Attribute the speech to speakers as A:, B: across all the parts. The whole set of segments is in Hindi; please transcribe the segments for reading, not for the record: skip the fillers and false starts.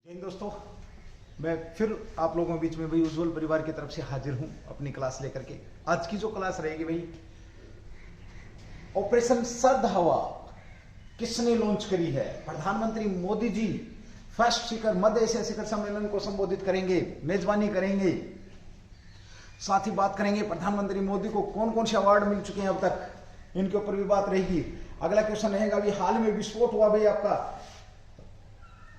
A: दोस्तों, मैं फिर आप लोगों के बीच में भाई उज्जवल परिवार की तरफ से हाजिर हूं अपनी क्लास लेकर के। आज की जो क्लास रहेगी भाई, ऑपरेशन सर्द हवा किसने लॉन्च करी है। प्रधानमंत्री मोदी जी फर्स्ट शिखर मध्य एशिया शिखर सम्मेलन को संबोधित करेंगे, मेजबानी करेंगे। साथ ही बात करेंगे प्रधानमंत्री मोदी को कौन कौन से अवार्ड मिल चुके हैं अब तक, इनके ऊपर भी बात रहेगी। अगला क्वेश्चन रहेगा अभी हाल में विस्फोट हुआ भाई आपका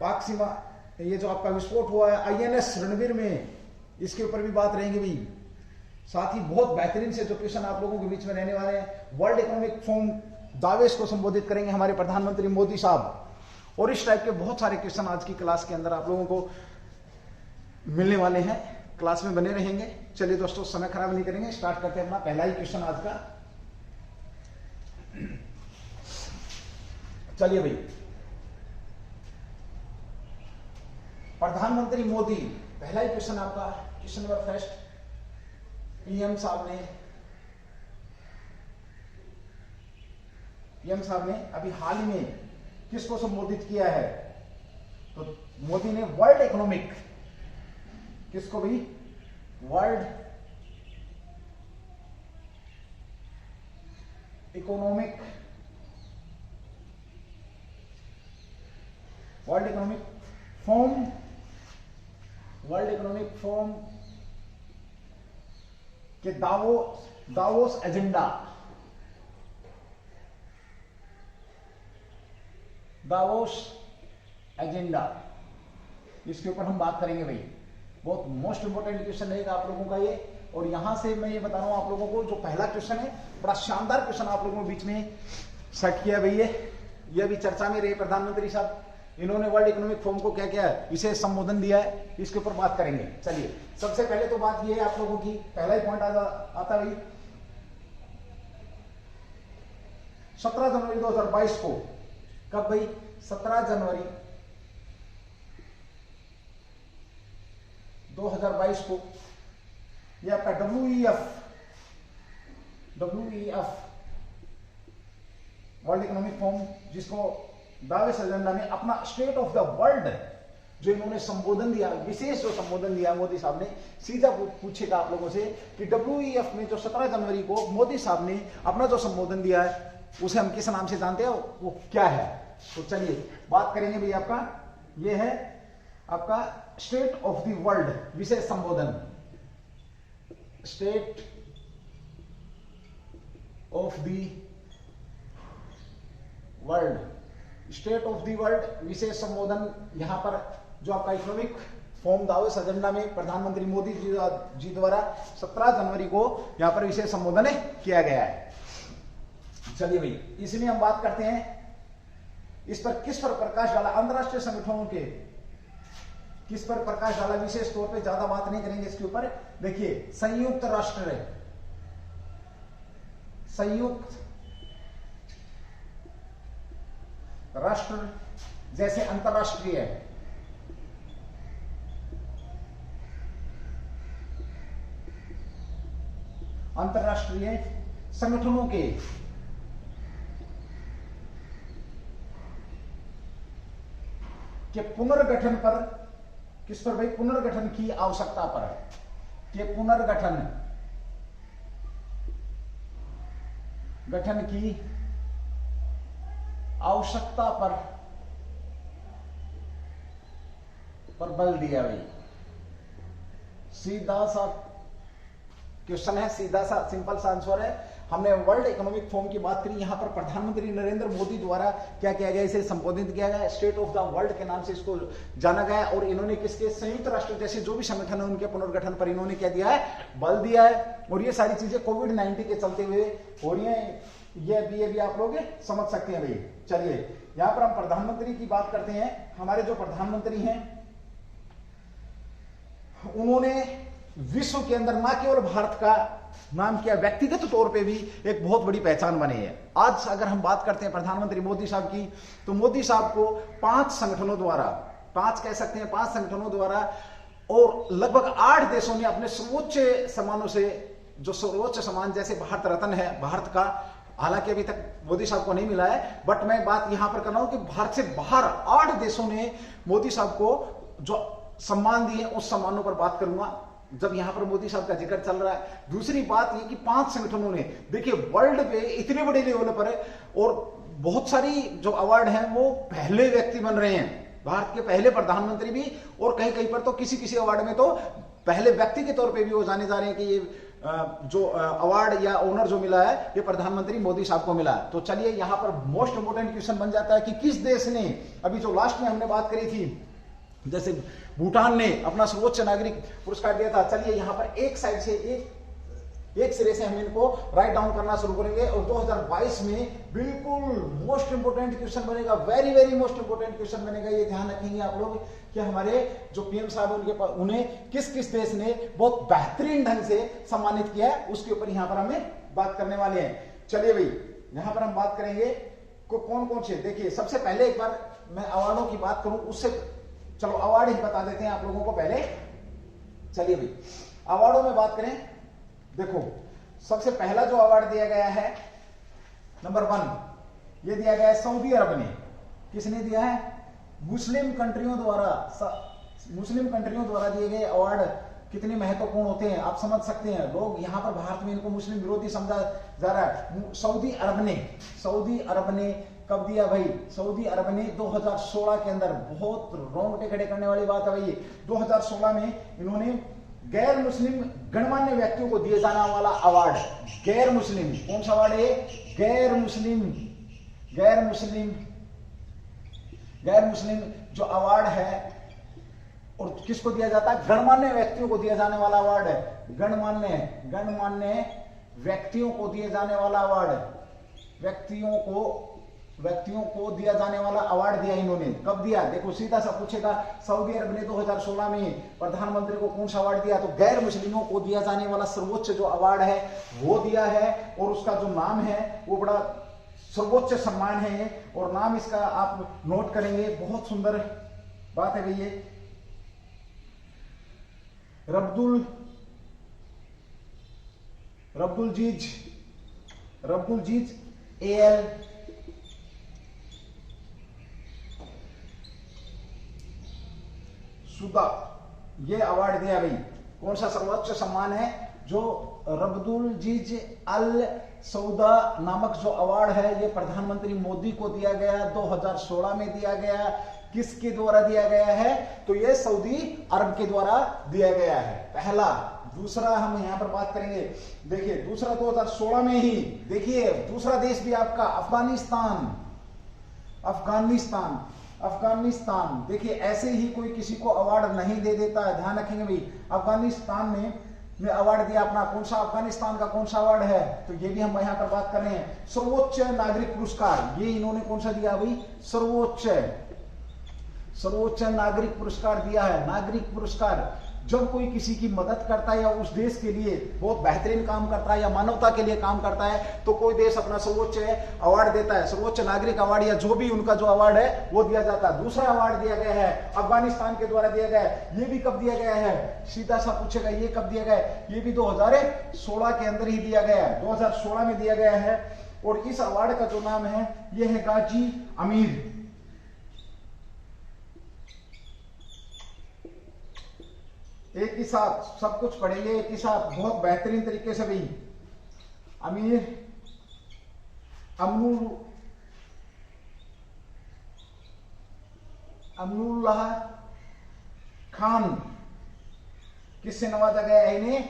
A: पाक सीमा, ये जो आपका विस्फोट हुआ है आईएनएस रणवीर में, इसके ऊपर भी बात रहेंगी भाई। साथ ही बहुत बेहतरीन से जो क्वेश्चन आप लोगों के बीच में रहने वाले हैं, वर्ल्ड इकोनॉमिक फोरम दावेस को संबोधित करेंगे हमारे प्रधानमंत्री मोदी साहब। और इस टाइप के बहुत सारे क्वेश्चन आज की क्लास के अंदर आप लोगों को मिलने वाले हैं। क्लास में बने रहेंगे। चलिए दोस्तों, समय खराब नहीं करेंगे, स्टार्ट करते हैं अपना पहला ही क्वेश्चन आज का। चलिए भाई, प्रधानमंत्री मोदी, पहला ही क्वेश्चन आपका, क्वेश्चन नंबर फर्स्ट। पीएम साहब ने अभी हाल ही में किसको संबोधित किया है? तो मोदी ने वर्ल्ड इकोनॉमिक, किसको भी? वर्ल्ड इकोनॉमिक फोरम के दावोस एजेंडा, इसके ऊपर हम बात करेंगे भाई। बहुत मोस्ट इंपोर्टेंट क्वेश्चन रहेगा आप लोगों का ये। और यहां से मैं ये बता रहा हूं आप लोगों को, जो पहला क्वेश्चन है बड़ा शानदार क्वेश्चन आप लोगों के बीच में सेट किया भाई। ये भी चर्चा में रहे प्रधानमंत्री साहब, इन्होंने वर्ल्ड इकोनॉमिक फोरम को क्या क्या है, विशेष संबोधन दिया है, इसके ऊपर बात करेंगे। चलिए, सबसे पहले तो बात ये है आप लोगों की, पहला ही पॉइंट आता भाई 17 जनवरी 2022 को। कब भाई? 17 जनवरी 2022 को ये आपका WEF वर्ल्ड इकोनॉमिक फोरम, जिसको दावेस एजेंडा में अपना स्टेट ऑफ द वर्ल्ड जो इन्होंने संबोधन दिया, विशेष जो संबोधन दिया मोदी साहब ने, सीधा पूछेगा आप लोगों से कि WEF में जो 17 जनवरी को मोदी साहब ने अपना जो संबोधन दिया है, उसे हम किस नाम से जानते हैं, वो क्या है? तो चलिए बात करेंगे भाई। आपका ये है आपका स्टेट ऑफ द वर्ल्ड विशेष संबोधन, स्टेट ऑफ द वर्ल्ड विशेष संबोधन। यहां पर जो आपका इकोनॉमिक फोरम दावोस एजेंडा में प्रधानमंत्री मोदी जी द्वारा 17 जनवरी को यहां पर विशेष संबोधन किया गया है। चलिए भाई, इसमें हम बात करते हैं इस पर किस पर प्रकाश डाला, अंतरराष्ट्रीय संगठनों के किस पर प्रकाश डाला, विशेष तौर पे ज्यादा बात नहीं करेंगे इसके ऊपर। देखिए, संयुक्त राष्ट्र जैसे अंतरराष्ट्रीय संगठनों के पुनर्गठन पर, किस पर भाई? पुनर्गठन की आवश्यकता पर, के पुनर्गठन की आवश्यकता पर बल दिया भाई। सीधा सा क्वेश्चन है, सीधा सा सिंपल सा आंसर है। हमने वर्ल्ड इकोनॉमिक फोरम की बात करी, यहां पर प्रधानमंत्री नरेंद्र मोदी द्वारा क्या किया गया, इसे संबोधित किया गया, स्टेट ऑफ द वर्ल्ड के नाम से इसको जाना गया। और इन्होंने किसके? संयुक्त राष्ट्र जैसे जो भी संगठन है उनके पुनर्गठन पर इन्होंने क्या दिया है? बल दिया है। और ये सारी चीजें कोविड-19 के चलते हुए हो रही है, ये भी आप लोग समझ सकते हैं भाई। चलिए, यहां पर हम प्रधानमंत्री की बात करते हैं। हमारे जो प्रधानमंत्री हैं, उन्होंने विश्व के अंदर न केवल भारत का नाम किया, व्यक्तिगत तौर पे भी एक बहुत बड़ी पहचान बनी है। आज अगर हम बात करते हैं प्रधानमंत्री मोदी साहब की, तो मोदी साहब को 5 संगठनों द्वारा, 5 कह सकते हैं, 5 संगठनों द्वारा और लगभग 8 देशों ने अपने सर्वोच्च सम्मानों से, जो सर्वोच्च सम्मान जैसे भारत रत्न है भारत का, हालांकि अभी तक मोदी साहब को नहीं मिला है, बट मैं बात यहां पर कर रहा हूं कि भारत से बाहर 8 देशों ने मोदी साहब को जो सम्मान दिए उस सम्मानों पर बात करूंगा जब यहां पर मोदी साहब का जिक्र चल रहा है। दूसरी बात ये कि 5 संगठनों ने, देखिए वर्ल्ड पे इतने बड़े लेवल पर है और बहुत सारी जो अवार्ड हैं वो पहले व्यक्ति बन रहे हैं, भारत के पहले प्रधानमंत्री भी, और कहीं कहीं पर तो किसी अवार्ड में तो पहले व्यक्ति के तौर पे भी वो जाने जा रहे हैं कि ये जो अवार्ड या ऑनर जो मिला है ये प्रधानमंत्री मोदी साहब को मिला है। तो चलिए यहां पर मोस्ट इंपोर्टेंट क्वेश्चन बन जाता है कि किस देश ने, अभी जो लास्ट में हमने बात करी थी जैसे भूटान ने अपना सर्वोच्च नागरिक पुरस्कार दिया था, चलिए यहां पर एक साइड से एक सिरे से हम इनको राइट डाउन करना शुरू करेंगे और 2022 में बिल्कुल मोस्ट इंपोर्टेंट क्वेश्चन बनेगा, very very most important question बनेगा। ये ध्यान रखेंगे आप लोग कि हमारे जो पीएम साहब उन्हें किस किस देश ने बहुत बेहतरीन ढंग से सम्मानित किया है उसके ऊपर यहां पर हमें बात करने वाले हैं। चलिए भाई यहां पर हम बात करेंगे कौन कौन से, देखिए सबसे पहले एक बार मैं अवार्डों की बात करूं उससे, चलो अवार्ड ही बता देते हैं आप लोगों को पहले। चलिए भाई अवार्डों में बात करें, देखो सबसे पहला जो अवार्ड दिया गया है नंबर 1 ये दिया गया है सऊदी अरब ने। किसने दिया है? मुस्लिम कंट्रियों द्वारा दिए गए अवार्ड कितने महत्वपूर्ण होते हैं आप समझ सकते हैं। लोग यहां पर भारत में इनको मुस्लिम विरोधी समझा जा रहा है। सऊदी अरब ने कब दिया भाई? सऊदी अरब ने 2016 के अंदर, बहुत रोंगटे खड़े करने वाली बात है भाई, 2016 में इन्होंने गैर मुस्लिम गणमान्य व्यक्तियों को दिए जाने वाला अवार्ड, गैर मुस्लिम, कौन सा अवार्ड है? गैर मुस्लिम जो अवार्ड है, और किसको दिया जाता है? गणमान्य व्यक्तियों को दिया जाने वाला अवार्ड है। गणमान्य व्यक्तियों को दिए जाने वाला अवार्ड, व्यक्तियों को दिया जाने वाला अवार्ड दिया इन्होंने। कब दिया? देखो सीधा सा पूछेगा, सऊदी अरब ने 2016 में प्रधानमंत्री को कौन सा अवार्ड दिया? तो गैर मुस्लिमों को दिया जाने वाला सर्वोच्च जो अवार्ड है वो दिया है, और उसका जो नाम है वो बड़ा सर्वोच्च सम्मान है ये, और नाम इसका आप नोट करेंगे, बहुत सुंदर बात है भैया, रब्दुल AL सुदा, ये अवार्ड दिया भाई। कौन सा सर्वोच्च सम्मान है? जो रब्दुल जीज अल सऊदा नामक जो अवार्ड है ये प्रधानमंत्री मोदी को दिया गया, 2016 में दिया गया। किसके द्वारा दिया गया है? तो ये सऊदी अरब के द्वारा दिया गया है, पहला। दूसरा हम यहां पर बात करेंगे, देखिए दूसरा 2016 में ही, देखिए दूसरा देश भी आपका अफगानिस्तान। देखिए ऐसे ही कोई किसी को अवार्ड नहीं दे देता है, ध्यान रखेंगे भाई। अफगानिस्तान ने अवार्ड दिया अपना, कौन सा? अफगानिस्तान का कौन सा अवार्ड है? तो ये भी हम यहां पर बात कर रहे हैं। सर्वोच्च नागरिक पुरस्कार, ये इन्होंने कौन सा दिया भाई? सर्वोच्च नागरिक पुरस्कार दिया है। नागरिक पुरस्कार, जब कोई किसी की मदद करता है या उस देश के लिए बहुत बेहतरीन काम करता है या मानवता के लिए काम करता है तो कोई देश अपना सर्वोच्च अवार्ड देता है, सर्वोच्च नागरिक अवार्ड या जो भी उनका जो अवार्ड है वो दिया जाता है। दूसरा अवार्ड दिया गया है अफगानिस्तान के द्वारा दिया गया है। ये भी कब दिया गया है? सीधा सा पूछेगा ये कब दिया गया है? ये भी 2016 के अंदर ही दिया गया है, 2016 में दिया गया है। और इस अवार्ड का जो नाम है ये है गाजी अमीर। एक ही साथ सब कुछ पढ़ेंगे, एक ही साथ बहुत बेहतरीन तरीके से भाई। अमीरुल्लाह खान, किससे नवाजा गया है इन्हें?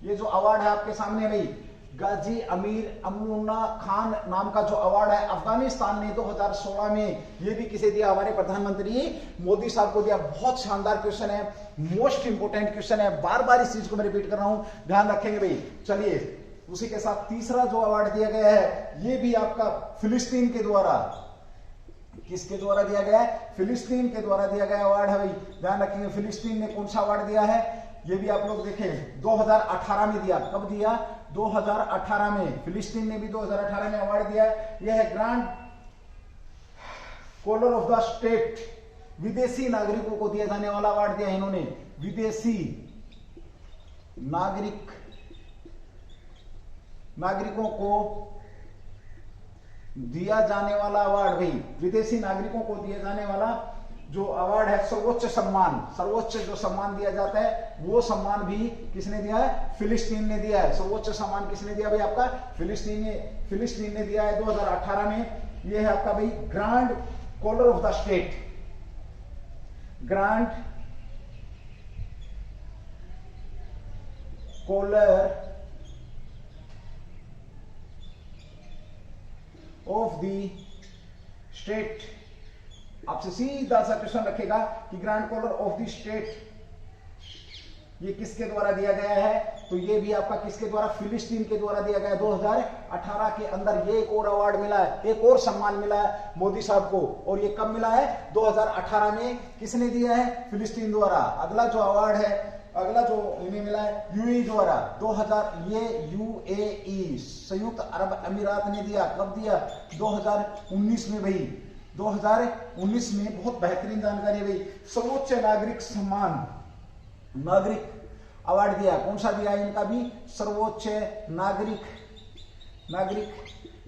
A: ये जो अवार्ड है आपके सामने भाई, गाजी अमीर अमनुल्लाह खान नाम का जो अवार्ड है अफगानिस्तान ने 2016 में, ये भी किसे दिया? हमारे प्रधानमंत्री मोदी साहब को दिया। बहुत शानदार क्वेश्चन है, मोस्ट इंपोर्टेंट क्वेश्चन है, बार बार इस चीज को मैं रिपीट कर रहा हूं, ध्यान रखेंगे भाई। चलिए उसी के साथ तीसरा जो अवार्ड दिया गया है ये भी आपका फिलिस्तीन के द्वारा, किसके द्वारा दिया गया है? फिलिस्तीन के द्वारा दिया गया अवार्ड है भाई, ध्यान रखेंगे। फिलिस्तीन ने कौन सा अवार्ड दिया है? ये भी आप लोग देखें, 2018 में दिया। कब दिया? 2018 में। फिलिस्तीन ने भी 2018 में अवार्ड दिया। यह है grand collar of the state, विदेशी नागरिकों को दिया जाने वाला अवार्ड दिया इन्होंने। विदेशी नागरिकों को दिया जाने वाला अवार्ड भाई, विदेशी नागरिकों को दिया जाने वाला जो अवार्ड है सर्वोच्च सम्मान, सर्वोच्च जो सम्मान दिया जाता है वो सम्मान भी किसने दिया है? फिलिस्तीन ने दिया है। सर्वोच्च सम्मान किसने दिया भाई? आपका फिलिस्तीन ने दिया है 2018 में। ये है आपका भाई grand collar of the state, grand collar of the state. आपसे सीधा सा क्वेश्चन रखेगा कि grand collar of the state ये किसके द्वारा दिया गया है? तो ये भी आपका किसके द्वारा? फिलिस्तीन के द्वारा दिया गया है। 2018 के अंदर ये एक और अवार्ड मिला है, एक और सम्मान मिला है मोदी साहब को। और ये कब मिला है? 2018 में। किसने दिया है? फिलिस्तीन द्वारा। अगला जो अवार्ड है, अगला जो इन्हें मिला है यूएई द्वारा 2000, ये यूएई संयुक्त अरब अमीरात ने दिया। कब दिया? 2019 में भाई, 2019 में। बहुत बेहतरीन जानकारी है भाई। सर्वोच्च नागरिक सम्मान, नागरिक अवार्ड दिया। कौन सा दिया इनका भी? सर्वोच्च नागरिक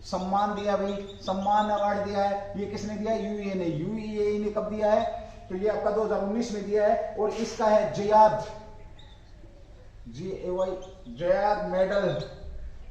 A: सम्मान दिया भाई, सम्मान अवार्ड दिया है। ये किसने दिया? यूएई ने। यूएई ने कब दिया है? तो ये आपका 2019 में दिया है। और इसका है जयाद, जयाद मेडल।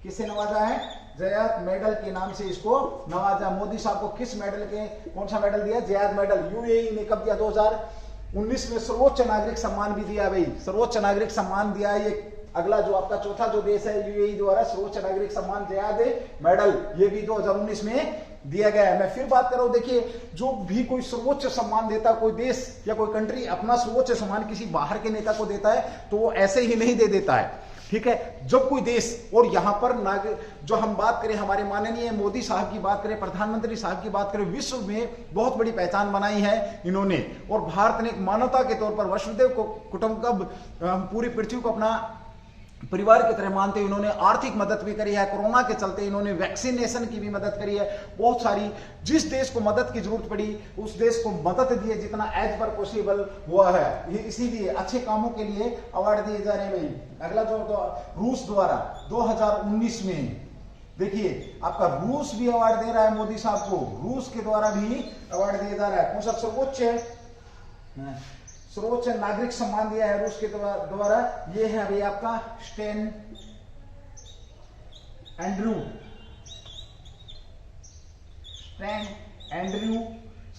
A: किसे नवाजा है? जयाद मेडल के नाम से इसको नवाजा। मोदी साहब को किस मेडल के, कौन सा मेडल दिया? जयाद मेडल। यूएई ने कब दिया? 2019 में। सर्वोच्च नागरिक सम्मान भी दिया भाई, सर्वोच्च नागरिक सम्मान दिया। ये अगला जो आपका चौथा जो देश है यूएई द्वारा सर्वोच्च नागरिक सम्मान जयाद मेडल, ये भी 2019 में दिया गया है। मैं फिर बात कर रहा हूं, देखिए जो भी कोई सर्वोच्च सम्मान देता कोई देश या कोई कंट्री, अपना सर्वोच्च सम्मान किसी बाहर के नेता को देता है तो वो ऐसे ही नहीं दे देता है, ठीक है। जब कोई देश, और यहां पर जो हम बात करें, हमारे माननीय मोदी साहब की बात करें, प्रधानमंत्री साहब की बात करें, विश्व में बहुत बड़ी पहचान बनाई है इन्होंने। और भारत ने एक मानवता के तौर पर वसुधैव कुटुंबकम, पूरी पृथ्वी को अपना परिवार की तरह मानते हुए इन्होंने आर्थिक मदद भी करी है। कोरोना के चलते इन्होंने वैक्सीनेशन की भी मदद करी है। बहुत सारी, जिस देश को मदद की जरूरत पड़ी उस देश को मदद दिए जितना एज पर पॉसिबल हुआ है। ये इसीलिए अच्छे कामों के लिए अवार्ड दिए जा रहे हैं भाई। अगला जो रूस द्वारा 2019 में, देखिए आपका रूस भी अवार्ड दे रहा है मोदी साहब को, रूस के द्वारा भी अवार्ड दिया जा रहा है। कौन सा? सर्वोच्च नागरिक सम्मान दिया है रूस के द्वारा। ये है भाई आपका स्टेन एंड्रयू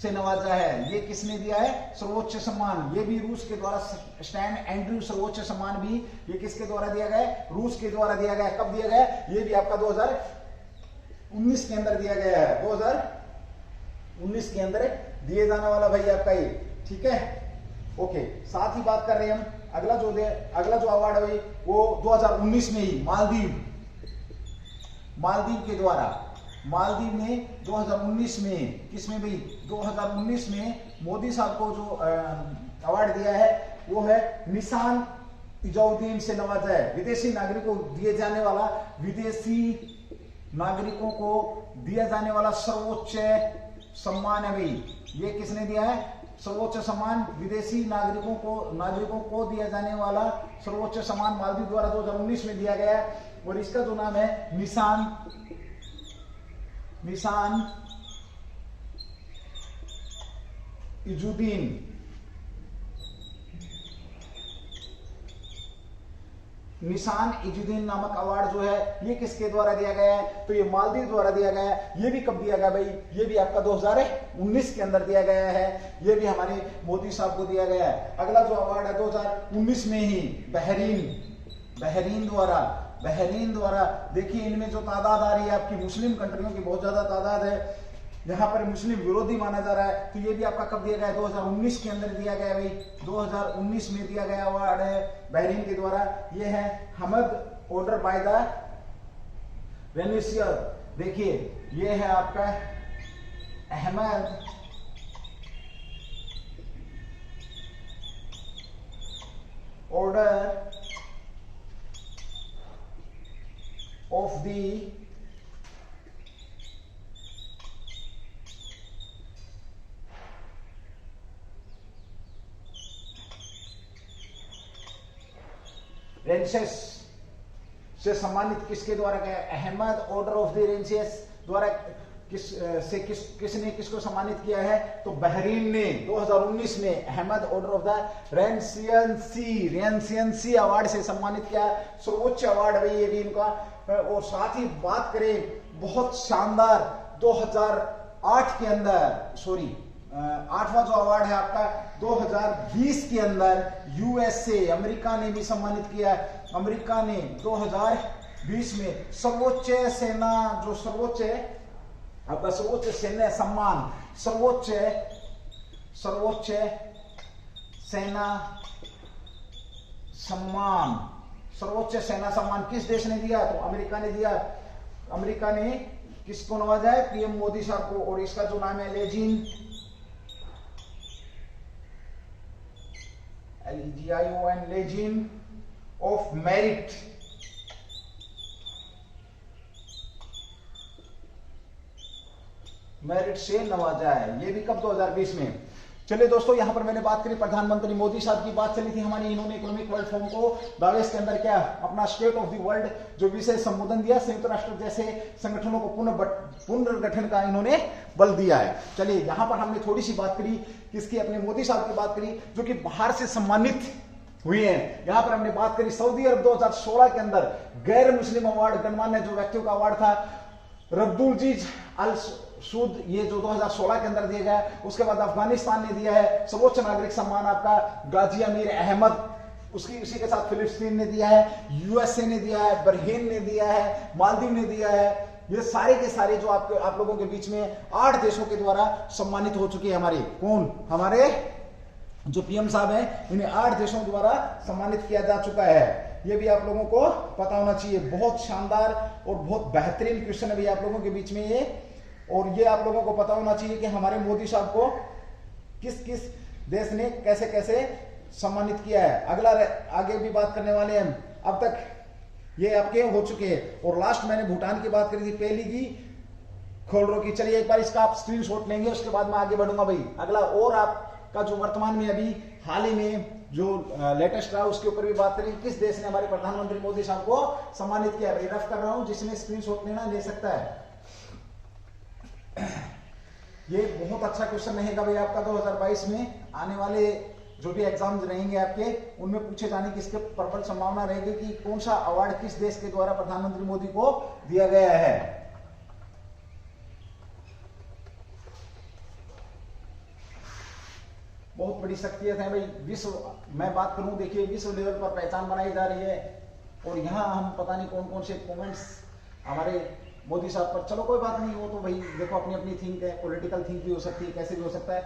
A: से नवाजा है। ये किसने दिया है? सर्वोच्च सम्मान, ये भी रूस के द्वारा। स्टैन एंड्रयू सर्वोच्च सम्मान भी ये किसके द्वारा दिया गया है? रूस के द्वारा दिया गया। कब दिया गया? ये भी आपका 2019 के अंदर दिया गया है। 2019 के अंदर दिए जाने वाला भाई आपका ये, ठीक है, ओके। साथ ही बात कर रहे हैं हम, अगला जो अवार्ड है भाई वो 2019 में ही मालदीव के द्वारा, मालदीव ने 2019 में, किसमें भाई? 2019 में मोदी साहब को जो अवार्ड दिया है वो है निशान इजाउद्दीन से नवाजा है। विदेशी नागरिकों को दिए जाने वाला, विदेशी नागरिकों को दिया जाने वाला सर्वोच्च सम्मान है भाई। ये किसने दिया है? सर्वोच्च सम्मान विदेशी नागरिकों को दिया जाने वाला सर्वोच्च सम्मान मालदीव द्वारा 2019 में दिया गया है। और इसका जो नाम है निशान इजुद्दीन। निशान इजुद्दीन नामक अवार्ड जो है ये किसके द्वारा दिया गया है? तो ये मालदीव द्वारा दिया गया है। ये भी कब दिया गया भाई? ये भी आपका 2019 के अंदर दिया गया है। ये भी हमारे मोदी साहब को दिया गया है। अगला जो अवार्ड है 2019 में ही बहरीन द्वारा। देखिए इनमें जो तादाद आ रही है आपकी, मुस्लिम कंट्रियों की बहुत ज्यादा तादाद है, यहाँ पर मुस्लिम विरोधी माना जा रहा है। तो ये भी आपका कब दिया गया? 2019 के अंदर दिया गया भाई, 2019 में दिया गया अवार्ड है बहरीन के द्वारा। ये है हमद ऑर्डर बाय द वेनिसियर। देखिए ये है आपका अहमद ऑर्डर ऑफ द रेंसेस से सम्मानित किसके द्वारा गया? अहमद ऑर्डर ऑफ द रेंसेस द्वारा किसने किसको सम्मानित किया है? तो बहरीन ने 2019 में Ahmad order of the renaissance award से सम्मानित किया, सर्वोच्च अवार्ड है ये भी इनका। और साथ ही बात करें बहुत शानदार 2008 के अंदर, सॉरी 8वां जो अवार्ड है आपका 2020 के अंदर यूएसए अमेरिका ने भी सम्मानित किया है। अमेरिका ने 2020 में सर्वोच्च सेना जो सर्वोच्च आपका सर्वोच्च सैन्य सम्मान, सर्वोच्च सेना सम्मान, सर्वोच्च सेना सम्मान किस देश ने दिया? तो अमेरिका ने दिया। अमेरिका ने किसको नवाजा है? पीएम मोदी साहब को। और इसका जो नाम है लेजिन LEGION लेजिन ऑफ मेरिट। मेरिट से नवाजा है, ये भी कब? 2020 में। चलिए दोस्तों, यहां पर मैंने बात करी प्रधानमंत्री मोदी साहब की बात चली थी हमारी। इन्होंने इकोनॉमिक वर्ल्ड फोरम को दावेस के अंदर क्या अपना स्टेट ऑफ द वर्ल्ड जो विशेष संबोधन दिया, संयुक्त राष्ट्र जैसे संगठनों को पुनर्गठन का इन्होंने बल दिया है। चलिए यहां पर हमने थोड़ी सी बात करी किसकी? अपने मोदी साहब की बात करी जो कि बाहर से सम्मानित हुई है। यहां पर हमने बात करी सऊदी अरब 2016 के अंदर गैर मुस्लिम अवार्ड, गणमान्य जो व्यक्तियों का अवार्ड था रब्दुलजीज अल सूद, ये जो 2016 के अंदर दिया गया। उसके बाद अफगानिस्तान ने दिया है सर्वोच्च नागरिक सम्मान आपका गाजी अमीर अहमद, उसी के साथ फिलिस्तीन ने दिया है, यूएसए ने दिया है, बहरीन ने दिया है, मालदीव ने दिया है। ये सारे के सारे जो आप लोगों के बीच में 8 देशों के द्वारा सम्मानित हो चुके हैं। हमारे कौन? हमारे जो पीएम साहब हैं, इन्हें 8 देशों द्वारा सम्मानित किया जा चुका है। ये भी आप लोगों को पता होना चाहिए। बहुत शानदार और बहुत बेहतरीन क्वेश्चन है भी आप लोगों के बीच में ये। और ये आप लोगों को पता होना चाहिए कि हमारे मोदी साहब को किस किस देश ने कैसे कैसे सम्मानित किया है। अगला आगे भी बात करने वाले हैं। अब तक ये आपके हो चुके हैं। और लास्ट मैंने भूटान की बात करी थी, पहली की खोलरो की। चलिए एक बार इसका आप स्क्रीनशॉट लेंगे, उसके बाद मैं आगे बढ़ूंगा भाई। अगला और आपका जो वर्तमान में अभी हाल ही में जो लेटेस्ट रहा उसके ऊपर भी बात करेंगे। किस देश ने हमारे प्रधानमंत्री मोदी साहब को सम्मानित किया? भाई रफ कर रहा हूं, जिसने स्क्रीनशॉट लेना ले सकता है। ये बहुत अच्छा क्वेश्चन रहेगा भाई आपका 2022 में आने वाले जो भी एग्जाम्स रहेंगे आपके, उनमें पूछे जाने की इसके प्रबल संभावना रहेगी कि कौन सा अवार्ड किस देश के द्वारा प्रधानमंत्री मोदी को दिया गया है। बहुत बड़ी शख्सियत है भाई विश्व, मैं बात करूं देखिए विश्व लेवल पर पहचान बनाई जा रही है। और यहाँ हम पता नहीं कौन कौन से कमेंट्स हमारे मोदी साहब पर, चलो कोई बात नहीं, वो तो भाई देखो अपनी अपनी थिंक है, पॉलिटिकल थिंक भी हो सकती है, कैसे भी हो सकता है।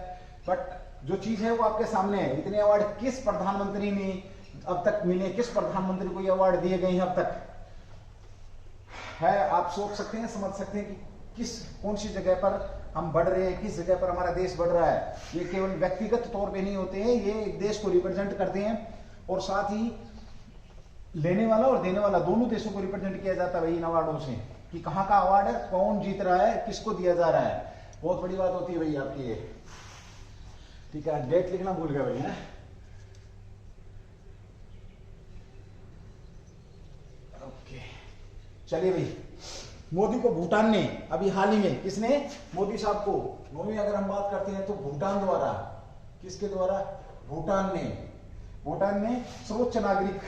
A: बट जो चीज है वो आपके सामने है। इतने अवार्ड किस प्रधानमंत्री ने अब तक मिले, किस प्रधानमंत्री को ये अवार्ड दिए गए हैं अब तक है? आप सोच सकते हैं, समझ सकते हैं कि कौन सी जगह पर हम बढ़ रहे हैं, किस जगह पर हमारा देश बढ़ रहा है। ये केवल व्यक्तिगत तौर पे नहीं होते हैं, ये एक देश को रिप्रेजेंट करते हैं। और साथ ही लेने वाला और देने वाला दोनों देशों को रिप्रेजेंट किया जाता है भाई इन अवार्डों से, कि कहाँ का अवार्ड है, कौन जीत रहा है, किसको दिया जा रहा है। बहुत बड़ी बात होती है भाई आपकी ये। ठीक है, डेट लिखना भूल गया भाई है। ओके चलिए भाई, मोदी को भूटान ने अभी हाल ही में, किसने? मोदी साहब को। नौवीं अगर हम बात करते हैं तो भूटान द्वारा, किसके द्वारा? भूटान ने सर्वोच्च नागरिक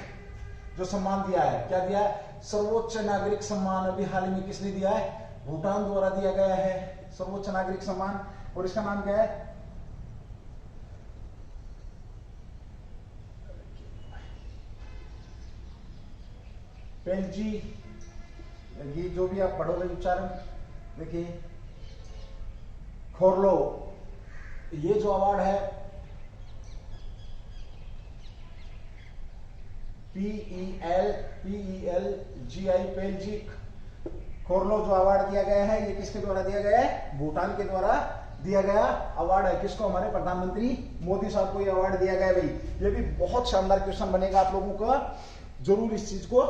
A: जो सम्मान दिया है, क्या दिया है? सर्वोच्च नागरिक सम्मान अभी हाल ही में किसने दिया है? भूटान द्वारा दिया गया है सर्वोच्च नागरिक सम्मान। और इसका नाम क्या है? पेलजी, ये जो भी आप पढ़ोगे उच्चारण देखिए, खोरलो। ये जो अवार्ड है PELGI पेलजी खोरलो जो अवार्ड दिया गया है, ये किसके द्वारा दिया गया है? भूटान के द्वारा दिया गया अवार्ड है। किसको? हमारे प्रधानमंत्री मोदी साहब को ये अवार्ड दिया गया भाई। ये भी बहुत शानदार क्वेश्चन बनेगा आप लोगों का, जरूर इस चीज को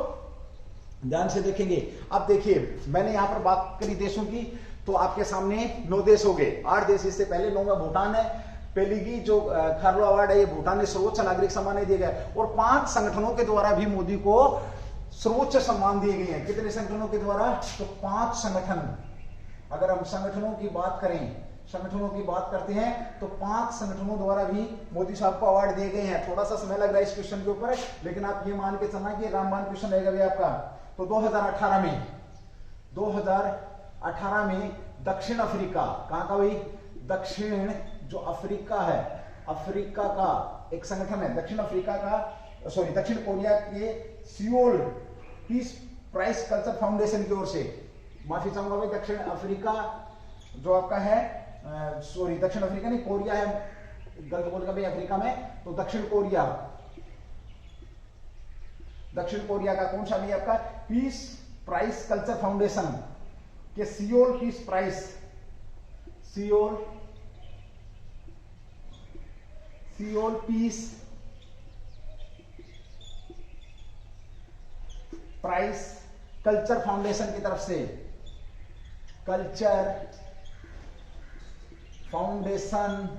A: ध्यान से देखेंगे। अब देखिए मैंने यहां पर बात करी देशों की, तो आपके सामने 9 देश हो गए, 8 देश इससे पहले। 9वां भूटान है। पहली की जो खारलो अवार्ड है ये भूटान ने सर्वोच्च नागरिक सम्मान दिए गए। और 5 संगठनों के द्वारा भी मोदी को सर्वोच्च सम्मान दिए गए हैं। कितने संगठनों के द्वारा? तो 5 संगठन अगर हम संगठनों की बात करें, संगठनों की बात करते हैं तो 5 संगठनों द्वारा भी मोदी साहब को अवार्ड दिए गए हैं। थोड़ा सा समय लग रहा है इस क्वेश्चन के ऊपर, लेकिन आप ये मान के चलना कि रामबाण क्वेश्चन रहेगा भी आपका। तो 2018 में दक्षिण अफ्रीका, कहां का भाई, दक्षिण जो अफ्रीका है, अफ्रीका का एक संगठन है, दक्षिण अफ्रीका का, सॉरी दक्षिण कोरिया के Seoul peace prize culture foundation की ओर से, माफी चाहूंगा भाई, दक्षिण अफ्रीका जो आपका है, सॉरी दक्षिण अफ्रीका नहीं, कोरिया है, गलत बोल गया भाई अफ्रीका में, तो दक्षिण कोरिया, दक्षिण कोरिया का कौन सा भी आपका पीस प्राइस कल्चर फाउंडेशन के Seoul peace prize, Seoul peace prize culture foundation की तरफ से, कल्चर फाउंडेशन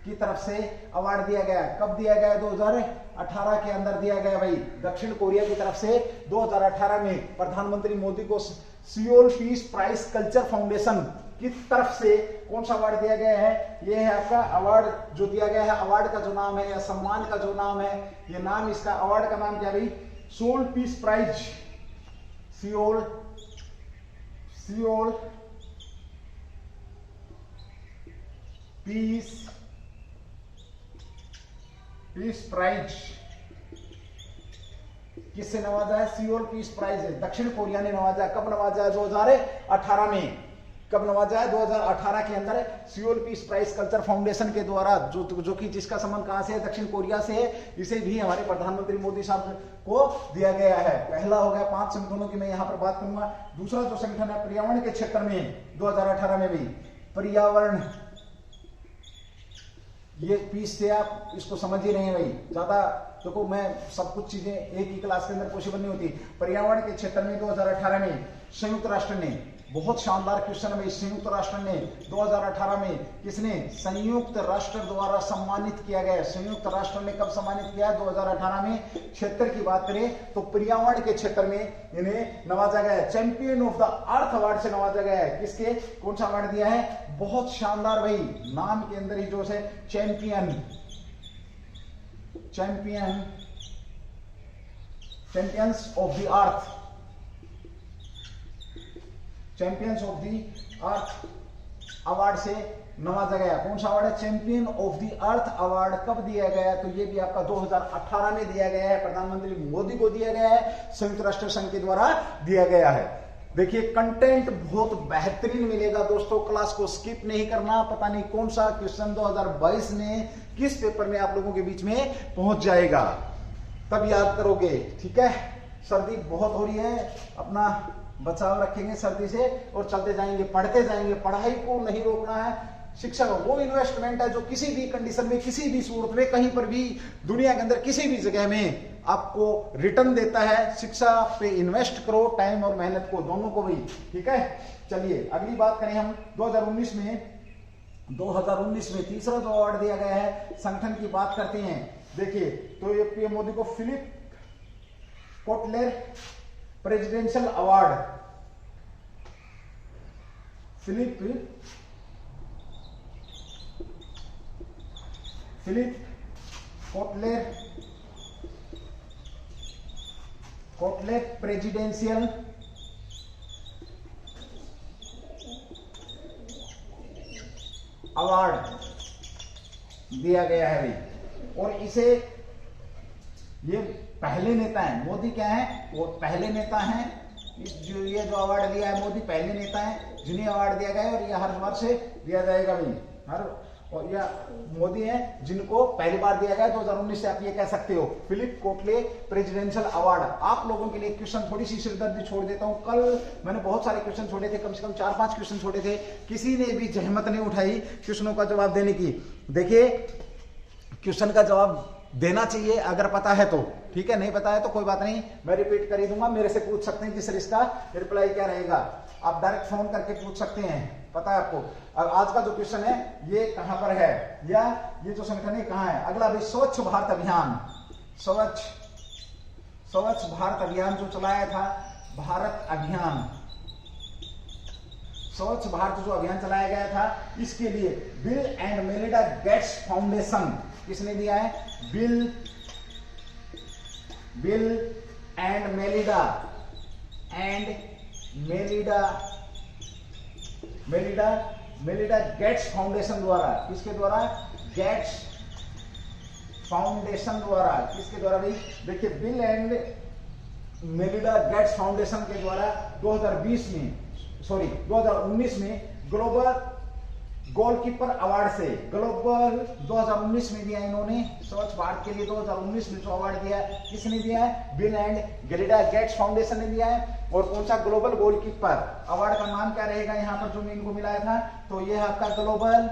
A: की तरफ से अवार्ड दिया गया। कब दिया गया? 2018 के अंदर दिया गया भाई। दक्षिण कोरिया की तरफ से 2018 में प्रधानमंत्री मोदी को Seoul peace prize culture foundation की तरफ से कौन सा अवार्ड दिया गया है? ये है आपका अवार्ड जो दिया गया है। अवार्ड का जो नाम है या सम्मान का जो नाम है, ये नाम, इसका अवार्ड का नाम क्या भाई? Seoul peace prize, Seoul peace prize. किससे नवाजा है? सियोल पीस प्राइज है, दक्षिण कोरिया ने नवाजा। कब नवाजा है? 2018 में। कब नवाजा है? 2018 के अंदर Seoul peace prize culture foundation के द्वारा, जो कि जिसका संबंध कहां से है? दक्षिण कोरिया से है। इसे भी हमारे प्रधानमंत्री मोदी साहब को दिया गया है। पहला हो गया 5 संगठनों की मैं यहां पर बात करूंगा। दूसरा जो संगठन है पर्यावरण के क्षेत्र में 2018 में भी पर्यावरण, ये पीस से आप इसको समझ ही रहे हैं भाई। ज्यादा देखो, मैं सब कुछ चीजें एक ही क्लास के अंदर पॉसिबल नहीं होती। पर्यावरण के क्षेत्र में 2018 में संयुक्त राष्ट्र ने, बहुत शानदार क्वेश्चन है, संयुक्त राष्ट्र ने 2018 में, किसने? संयुक्त राष्ट्र द्वारा सम्मानित किया गया। संयुक्त राष्ट्र ने कब सम्मानित किया? 2018 में। क्षेत्र की बात करें तो पर्यावरण के क्षेत्र में इन्हें नवाजा गया है। Champion of the earth award से नवाजा गया है। किसके? कौन सा अवार्ड दिया है? बहुत शानदार भाई, नाम के अंदर ही जो है champions of the earth, champions of the earth award से नवाजा गया। कौन सा अवार्ड है? Champion of the earth award. कब दिया गया? तो ये भी आपका 2018 में दिया गया है। प्रधानमंत्री मोदी को दिया गया है, संयुक्त राष्ट्र संघ के द्वारा दिया गया है। देखिए, कंटेंट बहुत बेहतरीन मिलेगा दोस्तों, क्लास को स्किप नहीं करना। पता नहीं कौन सा क्वेश्चन 2022 में किस पेपर में आप लोगों के बीच में पहुंच जाएगा, तब याद करोगे। ठीक है, सर्दी बहुत हो रही है, अपना बचाव रखेंगे सर्दी से और चलते जाएंगे, पढ़ते जाएंगे। पढ़ाई को नहीं रोकना है। शिक्षा वो इन्वेस्टमेंट है जो किसी भी कंडीशन में, किसी भी सूरत में, कहीं पर भी दुनिया के अंदर किसी भी जगह में आपको रिटर्न देता है। शिक्षा पे इन्वेस्ट करो, टाइम और मेहनत को, दोनों को भी। ठीक है, चलिए अगली बात करें हम। 2019 में तीसरा जो अवार्ड दिया गया है, संगठन की बात करते हैं। देखिए, तो ये पीएम मोदी को Philip Kotler presidential award, Philip Kotler presidential award दिया गया है भाई। और इसे, ये पहले नेता हैं मोदी, क्या है वो? पहले नेता हैं। जो ये जो अवार्ड दिया है मोदी, पहले नेता हैं जिन्हें अवार्ड दिया गया है। और यह हर वर्ष दिया जाएगा भाई, और यह मोदी हैं जिनको पहली बार दिया गया 2019 से। आप ये कह सकते हो फिलिप कोटले प्रेसिडेंशियल अवार्ड। आप लोगों के लिए क्वेश्चन थोड़ी सी सिरदर्दी छोड़ देता हूं। कल मैंने बहुत सारे क्वेश्चन छोड़े थे, कम से कम 4-5 क्वेश्चन छोड़े थे, किसी ने भी जहमत नहीं उठाई क्वेश्चनों का जवाब देने की। देखिए, क्वेश्चन का जवाब देना चाहिए अगर पता है तो, ठीक है, नहीं पता है तो कोई बात नहीं, मैं रिपीट कर ही दूंगा। मेरे से पूछ सकते हैं कि सर इसका रिप्लाई क्या रहेगा, आप डायरेक्ट फोन करके पूछ सकते हैं, पता है आपको। और आज का जो क्वेश्चन है ये कहां पर है, या ये जो संगठन है कहां है? अगला भी स्वच्छ भारत अभियान, स्वच्छ भारत अभियान जो चलाया था, भारत अभियान, स्वच्छ भारत जो अभियान चलाया गया था, इसके लिए bill and Melinda Gates foundation किसने दिया है? Bill and Melinda Gates foundation द्वारा, किसके द्वारा? गेट्स फाउंडेशन द्वारा, किसके द्वारा भाई? देखिए, bill and Melinda Gates foundation के द्वारा 2019 में ग्लोबल गोलकीपर अवार्ड से, ग्लोबल 2019 में दिया इन्होंने, स्वच्छ भारत के लिए 2019 में जो अवार्ड दिया है, किसने दिया है? Bill and Melinda Gates foundation ने दिया है। और कौन सा? ग्लोबल गोलकीपर अवार्ड का नाम क्या रहेगा यहाँ पर जो इनको मिला था? तो ये आपका ग्लोबल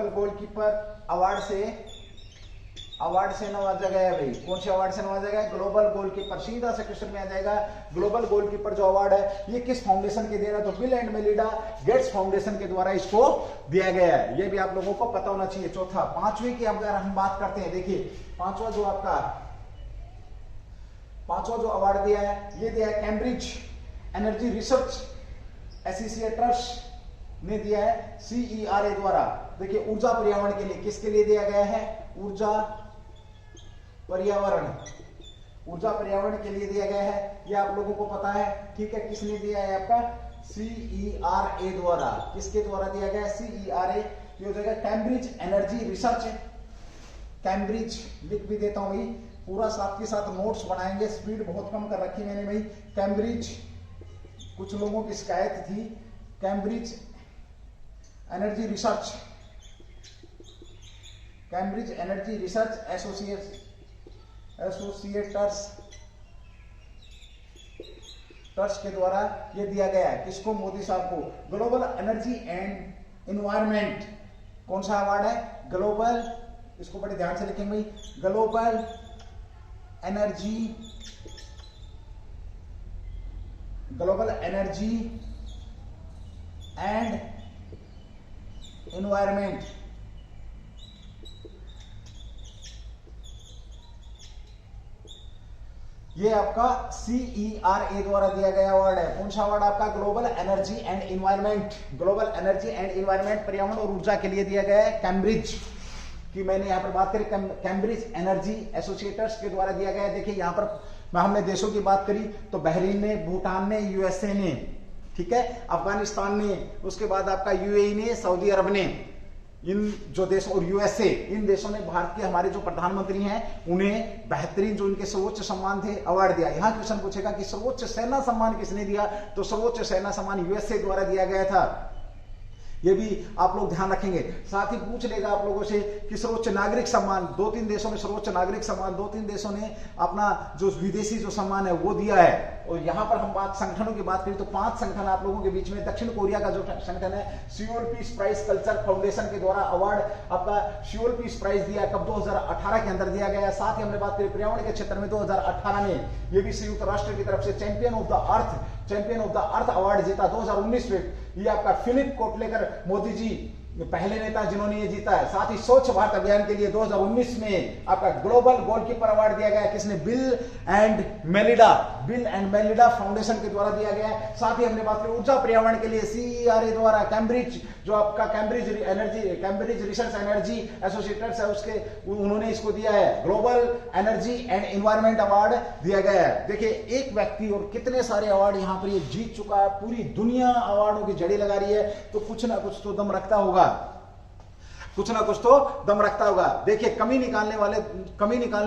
A: गोलकीपर अवार्ड से नवाजा गया है भाई। कौन से अवार्ड से नवाजा गया है? Global goalkeeper. सीधा से क्वेश्चन में आ जाएगा, ग्लोबल गोलकीपर जो अवार्ड है ये किस फाउंडेशन के दे रहा है? तो bill and Melinda Gates foundation के द्वारा इसको दिया गया है। ये भी आप लोगों को पता होना चाहिए। चौथा, पांचवी की अगर हम बात करते हैं, देखिए पांचवा जो अवार्ड दिया है, ये दिया है कैम्ब्रिज एनर्जी रिसर्च एसोसिएट्स ने दिया है CERA द्वारा। देखिए, ऊर्जा पर्यावरण के लिए, किसके लिए दिया गया है? ऊर्जा पर्यावरण के लिए दिया गया है, ये आप लोगों को पता है, ठीक है। किसने दिया है? आपका CERA द्वारा। किसके द्वारा दिया गया? CERA। ये हो जाएगा कैम्ब्रिज एनर्जी रिसर्च। कैम्ब्रिज लिख भी देता हूं भाई, पूरा साथ के साथ नोट्स बनाएंगे, स्पीड बहुत कम कर रखी मैंने भाई। कैम्ब्रिज, कुछ लोगों की शिकायत थी, कैम्ब्रिज एनर्जी रिसर्च एसोसिएट्स के द्वारा ये दिया गया है। किसको? मोदी साहब को। ग्लोबल एनर्जी एंड इन्वायरमेंट, कौन सा अवार्ड है? ग्लोबल, इसको बड़े ध्यान से लिखेंगे भाई, ग्लोबल एनर्जी एंड इन्वायरमेंट। ये आपका CERA द्वारा दिया गया अवार्ड है। कौन सा अवार्ड आपका? Global energy and environment. Global energy and environment, पर्यावरण और ऊर्जा के लिए दिया गया है। कैम्ब्रिज की मैंने यहाँ पर बात करी, कैम्ब्रिज एनर्जी एसोसिएट्स के द्वारा दिया गया है। देखिए यहाँ पर हमने देशों की बात करी तो बहरीन ने, भूटान ने, USA ने, ठीक है, अफगानिस्तान ने, उसके बाद आपका UAE ने, सऊदी अरब ने, इन जो देश और USA, इन देशों ने भारत के हमारे जो प्रधानमंत्री हैं उन्हें बेहतरीन जो इनके सर्वोच्च सम्मान थे अवार्ड दिया। यहां क्वेश्चन पूछेगा कि सर्वोच्च सेना सम्मान किसने दिया? तो सर्वोच्च सेना सम्मान USA द्वारा दिया गया था। ये भी आप लोग ध्यान रखेंगे। साथ ही पूछ लेगा आप लोगों से कि सर्वोच्च नागरिक सम्मान, 2-3 देशों में सर्वोच्च नागरिक सम्मान, 2-3 देशों ने अपना जो विदेशी जो सम्मान है वो दिया है। और यहां पर हम संगठनों की बात करें तो 5 संगठन आप लोगों के बीच में, दक्षिण कोरिया का जो संगठन है Seoul peace prize culture foundation के द्वारा अवार्ड आपका सियोल पीस प्राइज दिया, कब? 2018 के अंदर दिया गया। साथ ही हमने बात करी पर्यावरण के क्षेत्र में 2018 में ये भी संयुक्त राष्ट्र की तरफ से champion of the earth award जीता 2019 में। ये आपका फिलिप कोटलेकर मोदी जी पहले नेता जिन्होंने ये जीता है। साथ ही स्वच्छ भारत अभियान के लिए 2019 में आपका ग्लोबल गोलकीपर अवार्ड दिया गया है। किसने? बिल एंड मेलिंडा फाउंडेशन के द्वारा दिया गया है। साथ ही हमने बात की ऊर्जा पर्यावरण के लिए CERA द्वारा कैम्ब्रिज, जो आपका कैम्ब्रिज रिसर्च एनर्जी एसोसिएट्स है, उसके उन्होंने इसको दिया है global energy and environment award दिया गया है। देखिए, एक व्यक्ति और कितने सारे अवार्ड यहाँ पर ये जीत चुका है, पूरी दुनिया अवार्डों की जड़ी लगा रही है, तो कुछ ना कुछ तो दम रखता होगा, देखिए, कमी निकालने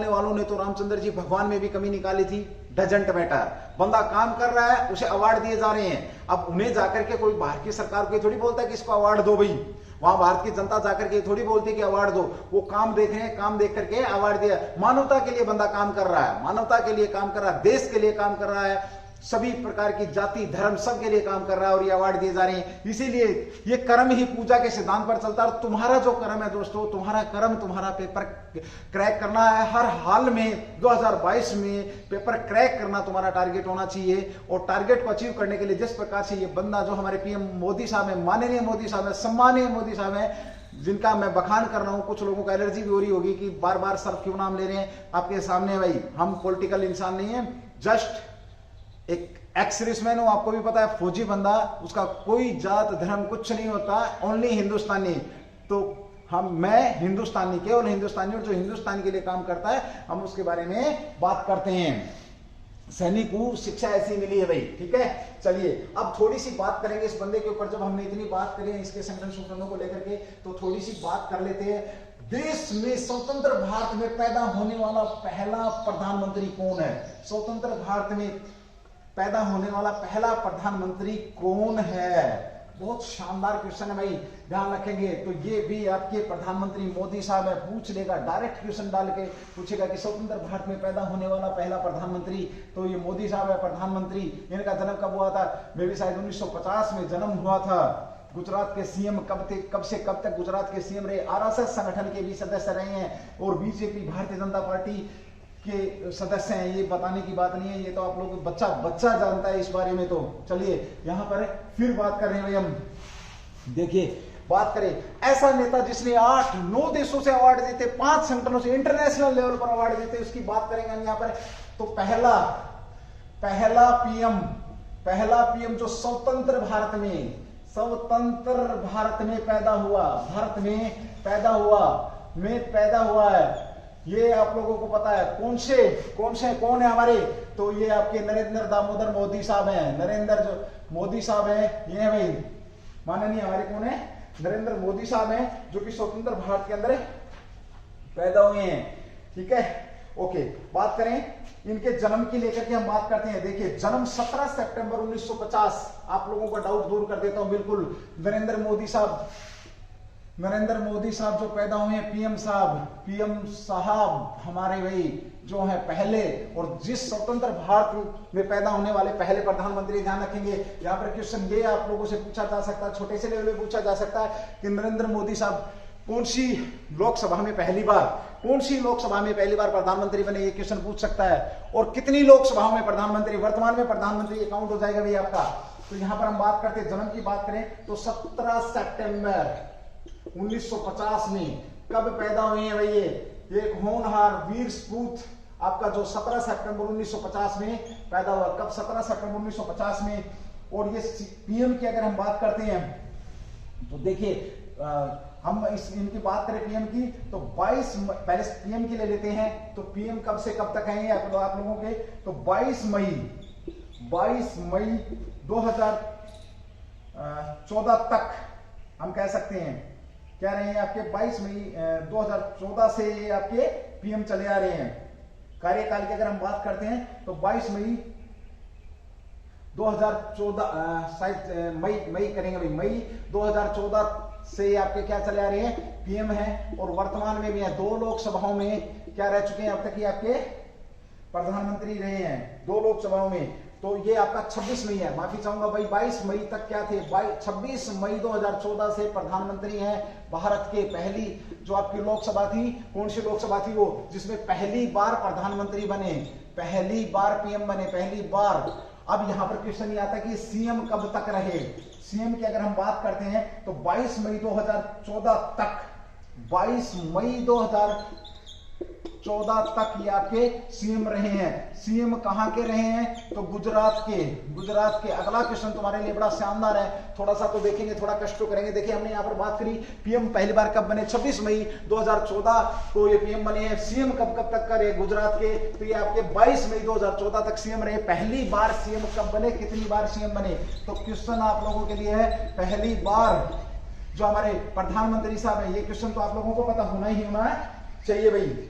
A: वालों ने तो रामचंद्र जी भगवान में भी कमी निकाली थी। डजंट मैटर, बंदा काम कर रहा है, उसे अवार्ड दिए जा रहे हैं। अब उन्हें जाकर के कोई बाहर की सरकार को थोड़ी बोलता है कि इसको अवार्ड दो भाई, वहां भारत की जनता जाकर के थोड़ी बोलती है कि अवार्ड दो। वो काम देख रहे हैं, काम देख करके अवार्ड दिया। मानवता के लिए बंदा काम कर रहा है, देश के लिए काम कर रहा है, सभी प्रकार की जाति धर्म सब के लिए काम कर रहा है और ये अवार्ड दिए जा रहे हैं। इसीलिए ये कर्म ही पूजा के सिद्धांत पर चलता है। और तुम्हारा जो कर्म है दोस्तों, तुम्हारा पेपर क्रैक करना है हर हाल में। 2022 में पेपर क्रैक करना तुम्हारा टारगेट होना चाहिए। और टारगेट को अचीव करने के लिए जिस प्रकार से ये बंदा जो हमारे PM मोदी साहब है, माननीय मोदी साहब है, सम्मानीय मोदी साहब है, जिनका मैं बखान कर रहा हूं, कुछ लोगों को एलर्जी भी हो रही होगी कि बार बार सर क्यों नाम ले रहे हैं आपके सामने। भाई हम पॉलिटिकल इंसान नहीं है, जस्ट एक एक्स सर्विसमैन हूं, आपको भी पता है, फौजी बंदा, उसका कोई जात धर्म कुछ नहीं होता, ओनली हिंदुस्तानी। तो मैं हिंदुस्तानी, केवल हिंदुस्तानी, और जो हिंदुस्तान के लिए काम करता है हम उसके बारे में बात करते हैं। सैनिक को शिक्षा ऐसी मिली है भाई, ठीक है। चलिए अब थोड़ी सी बात करेंगे इस बंदे के ऊपर। जब हमने इतनी बात करी है इसके संगठन सूत्रों को लेकर के, तो थोड़ी सी बात कर लेते हैं। देश में स्वतंत्र भारत में पैदा होने वाला पहला प्रधानमंत्री कौन है? स्वतंत्र भारत में पैदा होने वाला पहला प्रधानमंत्री कौन है? बहुत शानदार क्वेश्चन है भाई, ध्यान रखेंगे। तो ये भी आपके प्रधानमंत्री मोदी साहब है, पूछ लेगा, डायरेक्ट क्वेश्चन डाल के पूछेगा कि स्वतंत्र भारत में पैदा होने वाला पहला प्रधानमंत्री, तो ये मोदी साहब है प्रधानमंत्री। इनका जन्म कब हुआ था? मे भी शायद 1950 में जन्म हुआ था। गुजरात के सीएम कब से कब तक गुजरात के सीएम रहे, आरएसएस संगठन के भी सदस्य रहे हैं, और बीजेपी भारतीय जनता पार्टी के सदस्य हैं। ये बताने की बात नहीं है, ये तो आप लोग बच्चा जानता है इस बारे में। तो चलिए यहाँ पर फिर बात कर रहे हैं भाई हम, देखिए बात करें ऐसा नेता जिसने 8-9 देशों से अवार्ड देते, 5 संगठनों से इंटरनेशनल लेवल पर अवार्ड देते, उसकी बात करेंगे हम यहाँ पर। तो पहला पीएम जो स्वतंत्र भारत में पैदा हुआ है, ये आप लोगों को पता है। कौन है हमारे? तो ये आपके नरेंद्र दामोदर मोदी साहब हैं। नरेंद्र जो मोदी साहब हैं, ये है भाई माननीय हमारे कौन है? नरेंद्र मोदी साहब हैं, जो कि स्वतंत्र भारत के अंदर पैदा हुए हैं, ठीक है। ओके, बात करें इनके जन्म की लेकर के हम बात करते हैं। देखिए जन्म 17 सितंबर 1950। आप लोगों का डाउट दूर कर देता हूं बिल्कुल। नरेंद्र मोदी साहब जो पैदा हुए हैं, पीएम साहब हमारे भाई जो है पहले, और जिस स्वतंत्र भारत में पैदा होने वाले पहले प्रधानमंत्री, ध्यान रखेंगे यहाँ पर क्वेश्चन ये आप लोगों से पूछा जा सकता है, छोटे से लेवल में पूछा जा सकता है कि नरेंद्र मोदी साहब कौन सी लोकसभा में पहली बार प्रधानमंत्री बने, ये क्वेश्चन पूछ सकता है। और कितनी लोकसभाओं में प्रधानमंत्री, वर्तमान में प्रधानमंत्री, काउंट हो जाएगा भाई आपका। तो यहां पर हम बात करते हैं, जन्म की बात करें तो 17 सितंबर 1950 में कब पैदा हुए हैं भाई? ये एक होनहार वीर सपूत आपका जो 17 सितंबर 1950 में पैदा हुआ। कब? 17 सितंबर 1950 में। और ये पीएम की अगर हम बात करते हैं तो देखिए हम इनकी बात करें पीएम की, तो 22 पहले पीएम की ले लेते हैं। तो पीएम कब से कब तक हैं आप लोगों के? तो 22 मई 2014 तक हम कह सकते हैं, क्या रहे हैं आपके 22 मई 2014 से ये आपके पीएम चले आ रहे हैं। कार्यकाल की अगर हम बात करते हैं तो 22 मई 2014 शायद मई करेंगे भाई, मई 2014 से आपके क्या चले आ रहे हैं? पीएम हैं। और वर्तमान में भी है, 2 लोकसभाओं में क्या रह चुके हैं अब तक? ये आपके प्रधानमंत्री रहे हैं 2 लोकसभाओं में। तो ये आपका 26 मई है, माफी चाहूंगा भाई, 22 मई तक क्या थे? 26 मई 2014 से प्रधानमंत्री हैं भारत के। पहली जो आपकी लोकसभा थी, कौन सी लोकसभा थी वो, जिसमें पहली बार प्रधानमंत्री बने, पहली बार पीएम बने, पहली बार। अब यहां पर क्वेश्चन ये आता है कि सीएम कब तक रहे। सीएम की अगर हम बात करते हैं तो 22 मई 2014 तक, 22 मई 2014 तक ये आपके सीएम रहे हैं। सीएम कहां के रहे हैं? तो गुजरात के। अगला क्वेश्चन तुम्हारे लिए बड़ा शानदार है, थोड़ा सा तो देखेंगे, थोड़ा कष्ट करेंगे। देखिए हमने यहाँ पर बात करी पीएम पहली बार कब बने, 26 मई 2014 को ये पीएम बने हैं। सीएम कब तक का रहे गुजरात के? तो ये आपके 22 मई 2014 तक सीएम रहे। पहली बार सीएम कब बने, कितनी बार सीएम बने? तो क्वेश्चन आप लोगों के लिए है, पहली बार जो हमारे प्रधानमंत्री साहब है, ये क्वेश्चन तो आप लोगों को पता होना ही होना चाहिए भाई।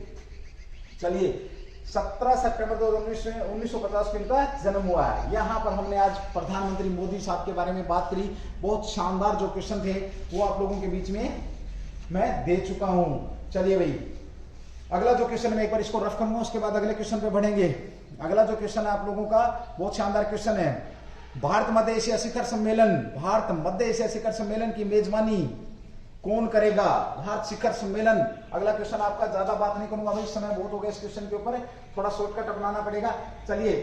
A: चलिए 17 सितंबर 1950 को इनका जन्म हुआ है। यहां पर हमने आज प्रधानमंत्री मोदी साहब के बारे में बात करी। बहुत शानदार जो क्वेश्चन थे वो आप लोगों के बीच में मैं दे चुका हूं। चलिए भाई अगला जो क्वेश्चन मैं एक बार इसको रफ करूंगा, उसके बाद अगले क्वेश्चन पे बढ़ेंगे। अगला जो क्वेश्चन है आप लोगों का बहुत शानदार क्वेश्चन है। भारत मध्य एशिया शिखर सम्मेलन की मेजबानी कौन करेगा? भारत शिखर सम्मेलन। अगला क्वेश्चन आपका, ज्यादा बात नहीं करूंगा भाई, समय बहुत हो गया इस क्वेश्चन के ऊपर, थोड़ा शॉर्टकट अपनाना पड़ेगा। चलिए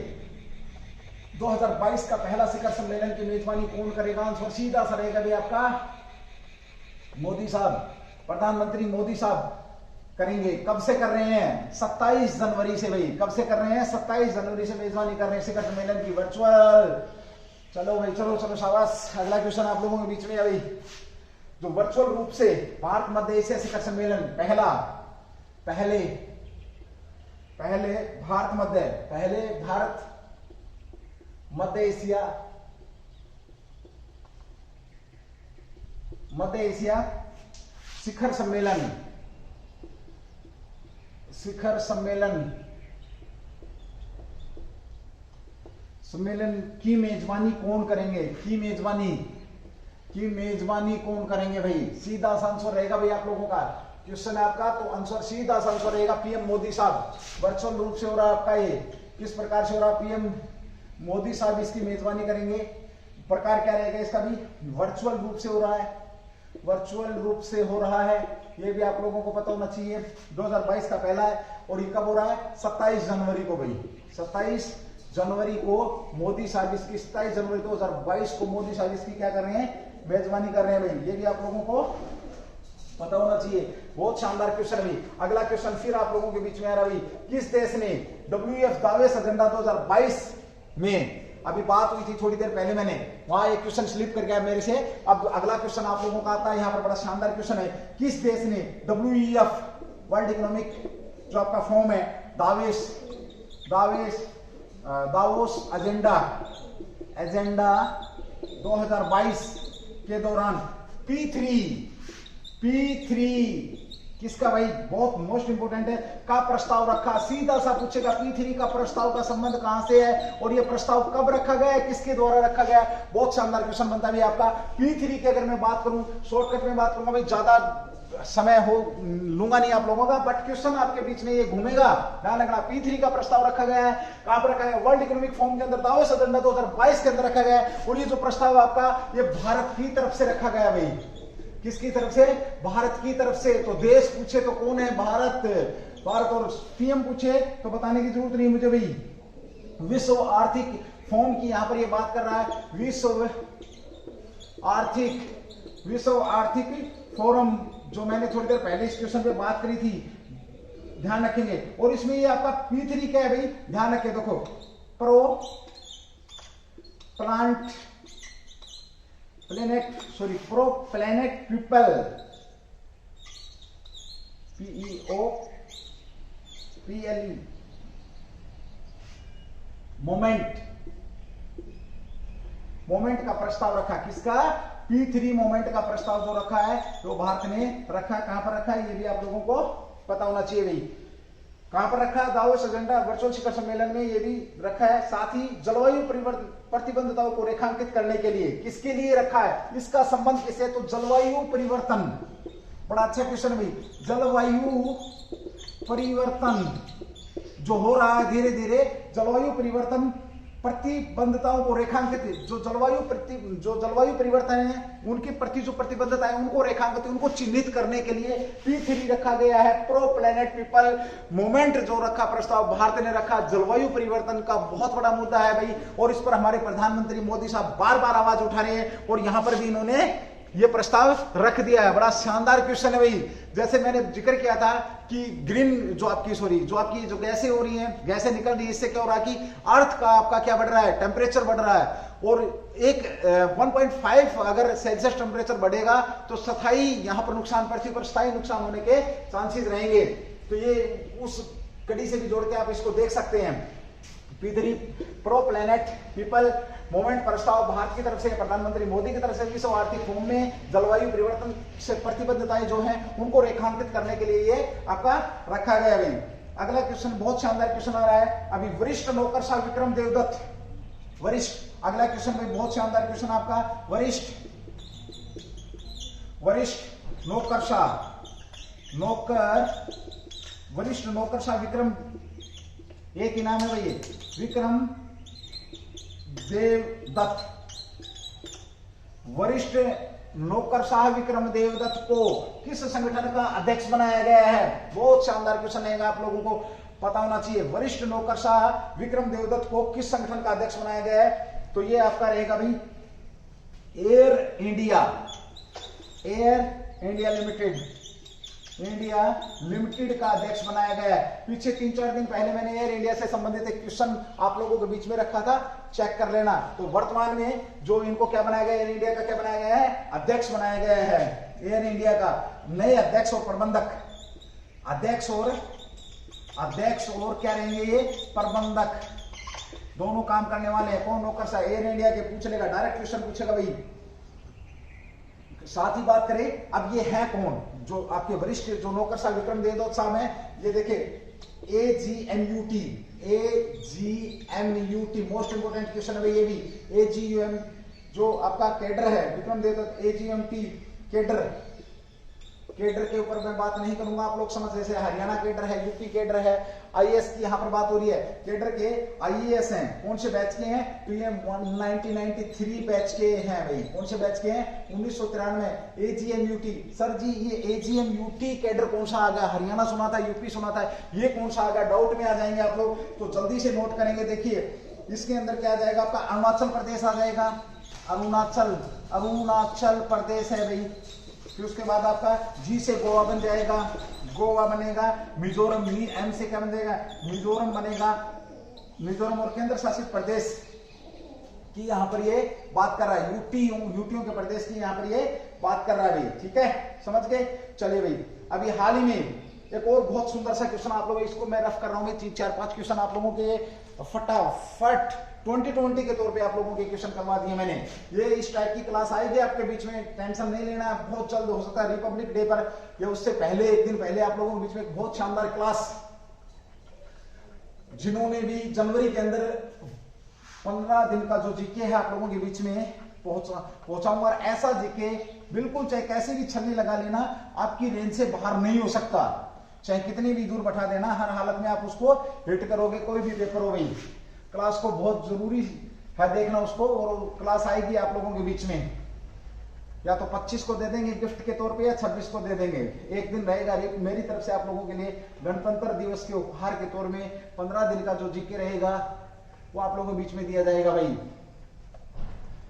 A: 2022 का पहला शिखर सम्मेलन की मेजबानी कौन करेगा? आंसर सीधा सा रहेगा भी आपका मोदी साहब। प्रधानमंत्री मोदी साहब करेंगे। कब से कर रहे हैं? 27 जनवरी से भाई। कब से कर रहे हैं? 27 जनवरी से मेजबानी कर रहे हैं शिखर सम्मेलन की वर्चुअल। चलो भाई, चलो चलो, शाबाश। अगला क्वेश्चन आप लोगों के बीच में है भाई, जो वर्चुअल रूप से भारत मध्य एशिया शिखर सम्मेलन पहले भारत मध्य एशिया शिखर सम्मेलन की मेजबानी कौन करेंगे? की मेजबानी कौन करेंगे भाई? सीधा आंसर रहेगा भाई आप लोगों का। क्वेश्चन है आपका, तो आंसर सीधा आंसर रहेगा पीएम मोदी साहब। वर्चुअल रूप से हो रहा है आपका ये। किस प्रकार से हो रहा है? पीएम मोदी साहब इसकी मेजबानी करेंगे। प्रकार क्या रहेगा इसका भी? वर्चुअल रूप से हो रहा है। वर्चुअल रूप से हो रहा है, ये भी आप लोगों को पता होना चाहिए। 2022 का पहला है, और ये कब हो रहा है? 27 जनवरी को भाई। 27 जनवरी को मोदी साहब इसकी 27 जनवरी 2022 को मोदी साहब इसकी क्या कर रहे हैं? मेजबानी कर रहे हैं भाई। ये भी आप लोगों को पता होना चाहिए। बहुत शानदार क्वेश्चन भी। अगला क्वेश्चन फिर आप लोगों के बीच में आ रहा भाई, किस देश ने WEF दावोस एजेंडा 2022 में, अभी बात हुई थी थोड़ी देर पहले, मैंने वहां एक क्वेश्चन स्लिप कर गया मेरे से। अब अगला क्वेश्चन आप लोगों का आता है, यहाँ पर बड़ा शानदार क्वेश्चन है। किस देश ने WEF वर्ल्ड इकोनॉमिक जो आपका फॉर्म है दावोस एजेंडा 2022 के दौरान P3 किसका भाई? बहुत मोस्ट इंपोर्टेंट है, का प्रस्ताव रखा। सीधा सा पूछेगा P3 का प्रस्ताव का संबंध कहां से है, और ये प्रस्ताव कब रखा गया है, किसके द्वारा रखा गया है? बहुत शानदार क्वेश्चन बनता है आपका। P3 की अगर मैं बात करूं, शॉर्टकट में बात करूंगा भाई, ज्यादा समय लूंगा नहीं आप लोगों का, बट क्वेश्चन आपके बीच में ये घूमेगा, ध्यान रखना। P3 का प्रस्ताव रखा गया है, कहां पर रखा गया? वर्ल्ड इकोनॉमिक फोरम के अंदर दावोस एजेंडा 2022 के अंदर रखा गया है। और ये जो प्रस्ताव आपका, ये भारत की तरफ से रखा गया भाई। किसकी तरफ से? भारत की तरफ से। तो देश पूछे तो कौन है? भारत। और पीएम पूछे तो बताने की जरूरत नहीं मुझे भाई। विश्व आर्थिक फोरम की यहां पर ये बात कर रहा है, विश्व आर्थिक फोरम, जो मैंने थोड़ी देर पहले इस क्वेश्चन पे बात करी थी, ध्यान रखेंगे। और इसमें ये आपका P3 क्या है भाई? ध्यान रखें, देखो, pro planet people, PEOPLE moment का प्रस्ताव रखा। किसका? P3 मोमेंट का प्रस्ताव जो रखा है, तो भारत ने रखा। कहां पर रखा है ये भी आप लोगों को पता होना चाहिए भाई। कहां पर रखा है? दावोस एजेंडा वर्चुअल शिखर सम्मेलन में ये भी रखा है। साथ ही जलवायु प्रतिबद्धताओं को रेखांकित करने के लिए, किसके लिए रखा है? इसका संबंध किससे? तो जलवायु परिवर्तन। बड़ा अच्छा क्वेश्चन भाई। जलवायु परिवर्तन जो हो रहा है धीरे धीरे, जलवायु परिवर्तन प्रतिबद्धताओं को रेखांकित, जो जलवायु परिवर्तन है उनके प्रति जो प्रतिबद्धता है उनको रेखांकित, उनको चिन्हित करने के लिए P3 रखा गया है। प्रो प्लेनेट पीपल मोमेंट जो रखा प्रस्ताव भारत ने रखा, जलवायु परिवर्तन का बहुत बड़ा मुद्दा है भाई। और इस पर हमारे प्रधानमंत्री मोदी साहब बार बार आवाज उठा रहे हैं, और यहां पर भी इन्होंने ये प्रस्ताव रख दिया है। बड़ा शानदार क्वेश्चन है भाई। जैसे मैंने जिक्र किया था कि जो आपकी जो गैसें हो रही हैं, गैसें निकल रही है, इससे क्या हो रहा है कि अर्थ का आपका क्या बढ़ रहा है? टेम्परेचर बढ़ रहा है। और एक 1.5 अगर सेल्सियस टेम्परेचर बढ़ेगा तो स्थायी यहाँ पर नुकसान, पृथ्वी पर स्थायी नुकसान होने के चांसेस रहेंगे। तो ये उस कड़ी से भी जोड़ के आप इसको देख सकते हैं। P3 pro planet people movement प्रस्ताव भारत की तरफ से, प्रधानमंत्री मोदी की तरफ से विश्व आर्थिक फोरम में जलवायु परिवर्तन से प्रतिबद्धताएं जो हैं उनको रेखांकित करने के लिए ये आपका रखा गया भाई। अगला क्वेश्चन बहुत शानदार क्वेश्चन आ रहा है अभी। वरिष्ठ नौकरशाह विक्रम देवदत्त, अगला क्वेश्चन भाई बहुत शानदार क्वेश्चन आपका। वरिष्ठ नौकरशाह विक्रम, एक ही नाम है भाई, विक्रम देवदत्त। वरिष्ठ नौकरशाह विक्रम देवदत्त को किस संगठन का अध्यक्ष बनाया गया है? बहुत शानदार क्वेश्चन रहेगा, आप लोगों को पता होना चाहिए। वरिष्ठ नौकरशाह विक्रम देवदत्त को किस संगठन का अध्यक्ष बनाया गया है? तो ये आपका रहेगा भाई air India limited, India limited का अध्यक्ष बनाया गया है। पीछे 3-4 दिन पहले मैंने एयर इंडिया से संबंधित एक क्वेश्चन आप लोगों के बीच में रखा था, चेक कर लेना। तो वर्तमान में जो इनको क्या बनाया गया, एयर इंडिया का क्या बनाया गया है, अध्यक्ष बनाया गया है एयर इंडिया का। नए अध्यक्ष और प्रबंधक, अध्यक्ष और क्या रहेंगे, ये प्रबंधक दोनों काम करने वाले हैं। कौन नौकर सा एयर इंडिया के पूछ लेगा, डायरेक्ट क्वेश्चन पूछेगा भाई। साथ ही बात करें, अब ये है कौन, जो आपके वरिष्ठ जो नौकर साहब विक्रम देवदत्त साहब हैं, ये देखिए AGMUT मोस्ट इंपोर्टेंट क्वेश्चन है ये भी। AGUM जो आपका कैडर है विक्रम देवदत्त, AGMT कैडर के ऊपर मैं बात नहीं करूंगा, आप लोग समझ, जैसे हरियाणा कैडर है, यूपी कैडर है, आईएएस की यहां पर बात हो रही है। कैडर के आईएएस हैं, कौन से बैच के हैं, तो ये 1993 बैच के हैं भाई। कौन से बैच के हैं, 1993। AGMUT, सर जी ये AGMUT कैडर कौन सा आ गया, हरियाणा सुना था, यूपी सुना था, ये कौन सा आ गया, डाउट में आ जाएंगे आप लोग, तो जल्दी से नोट करेंगे। देखिए इसके अंदर क्या आ जाएगा, आपका अरुणाचल प्रदेश आ जाएगा, अरुणाचल प्रदेश है भाई। फिर उसके बाद आपका जी से गोवा बन जाएगा, गोवा बनेगा। मिजोरम, एम से क्या बन जाएगा, मिजोरम बनेगा। मिजोरम और केंद्र शासित प्रदेश की यहां पर ये बात कर रहा है, यूटियों के प्रदेश की यहां पर ये बात कर रहा है भाई, ठीक है, समझ गए। चलिए भाई, अभी हाल ही में एक और बहुत सुंदर सा क्वेश्चन आप लोग, इसको मैं रफ कर रहा हूं, 4-5 क्वेश्चन आप लोगों के फटाफट 2020 के तौर पे आप लोगों के क्वेश्चन करवा दिए मैंने। ये इस टाइप की क्लास आएगी आपके बीच में, टेंशन नहीं लेना, बहुत जल्द हो सकता है रिपब्लिक डे पर या उससे पहले, एक दिन पहले आप लोगों के बीच में एक बहुत शानदार क्लास, जिन्होंने भी जनवरी के अंदर 15 दिन का जो जीके है आप लोगों के बीच में पहुंचाऊंगा। ऐसा जीके बिल्कुल चाहे कैसे भी छलनी लगा लेना, आपकी रेंज से बाहर नहीं हो सकता, चाहे कितनी भी दूर बैठा देना, हर हालत में आप उसको हिट करोगे, कोई भी पेपर हो भाई। क्लास को बहुत जरूरी है देखना उसको, और क्लास आएगी आप लोगों के बीच में, या तो 25 को दे देंगे गिफ्ट के तौर पे, या 26 को दे देंगे। एक दिन रहेगा मेरी तरफ से आप लोगों के लिए गणतंत्र दिवस के उपहार के तौर में 15 दिन का जो जीके रहेगा वो आप लोगों के बीच में दिया जाएगा भाई।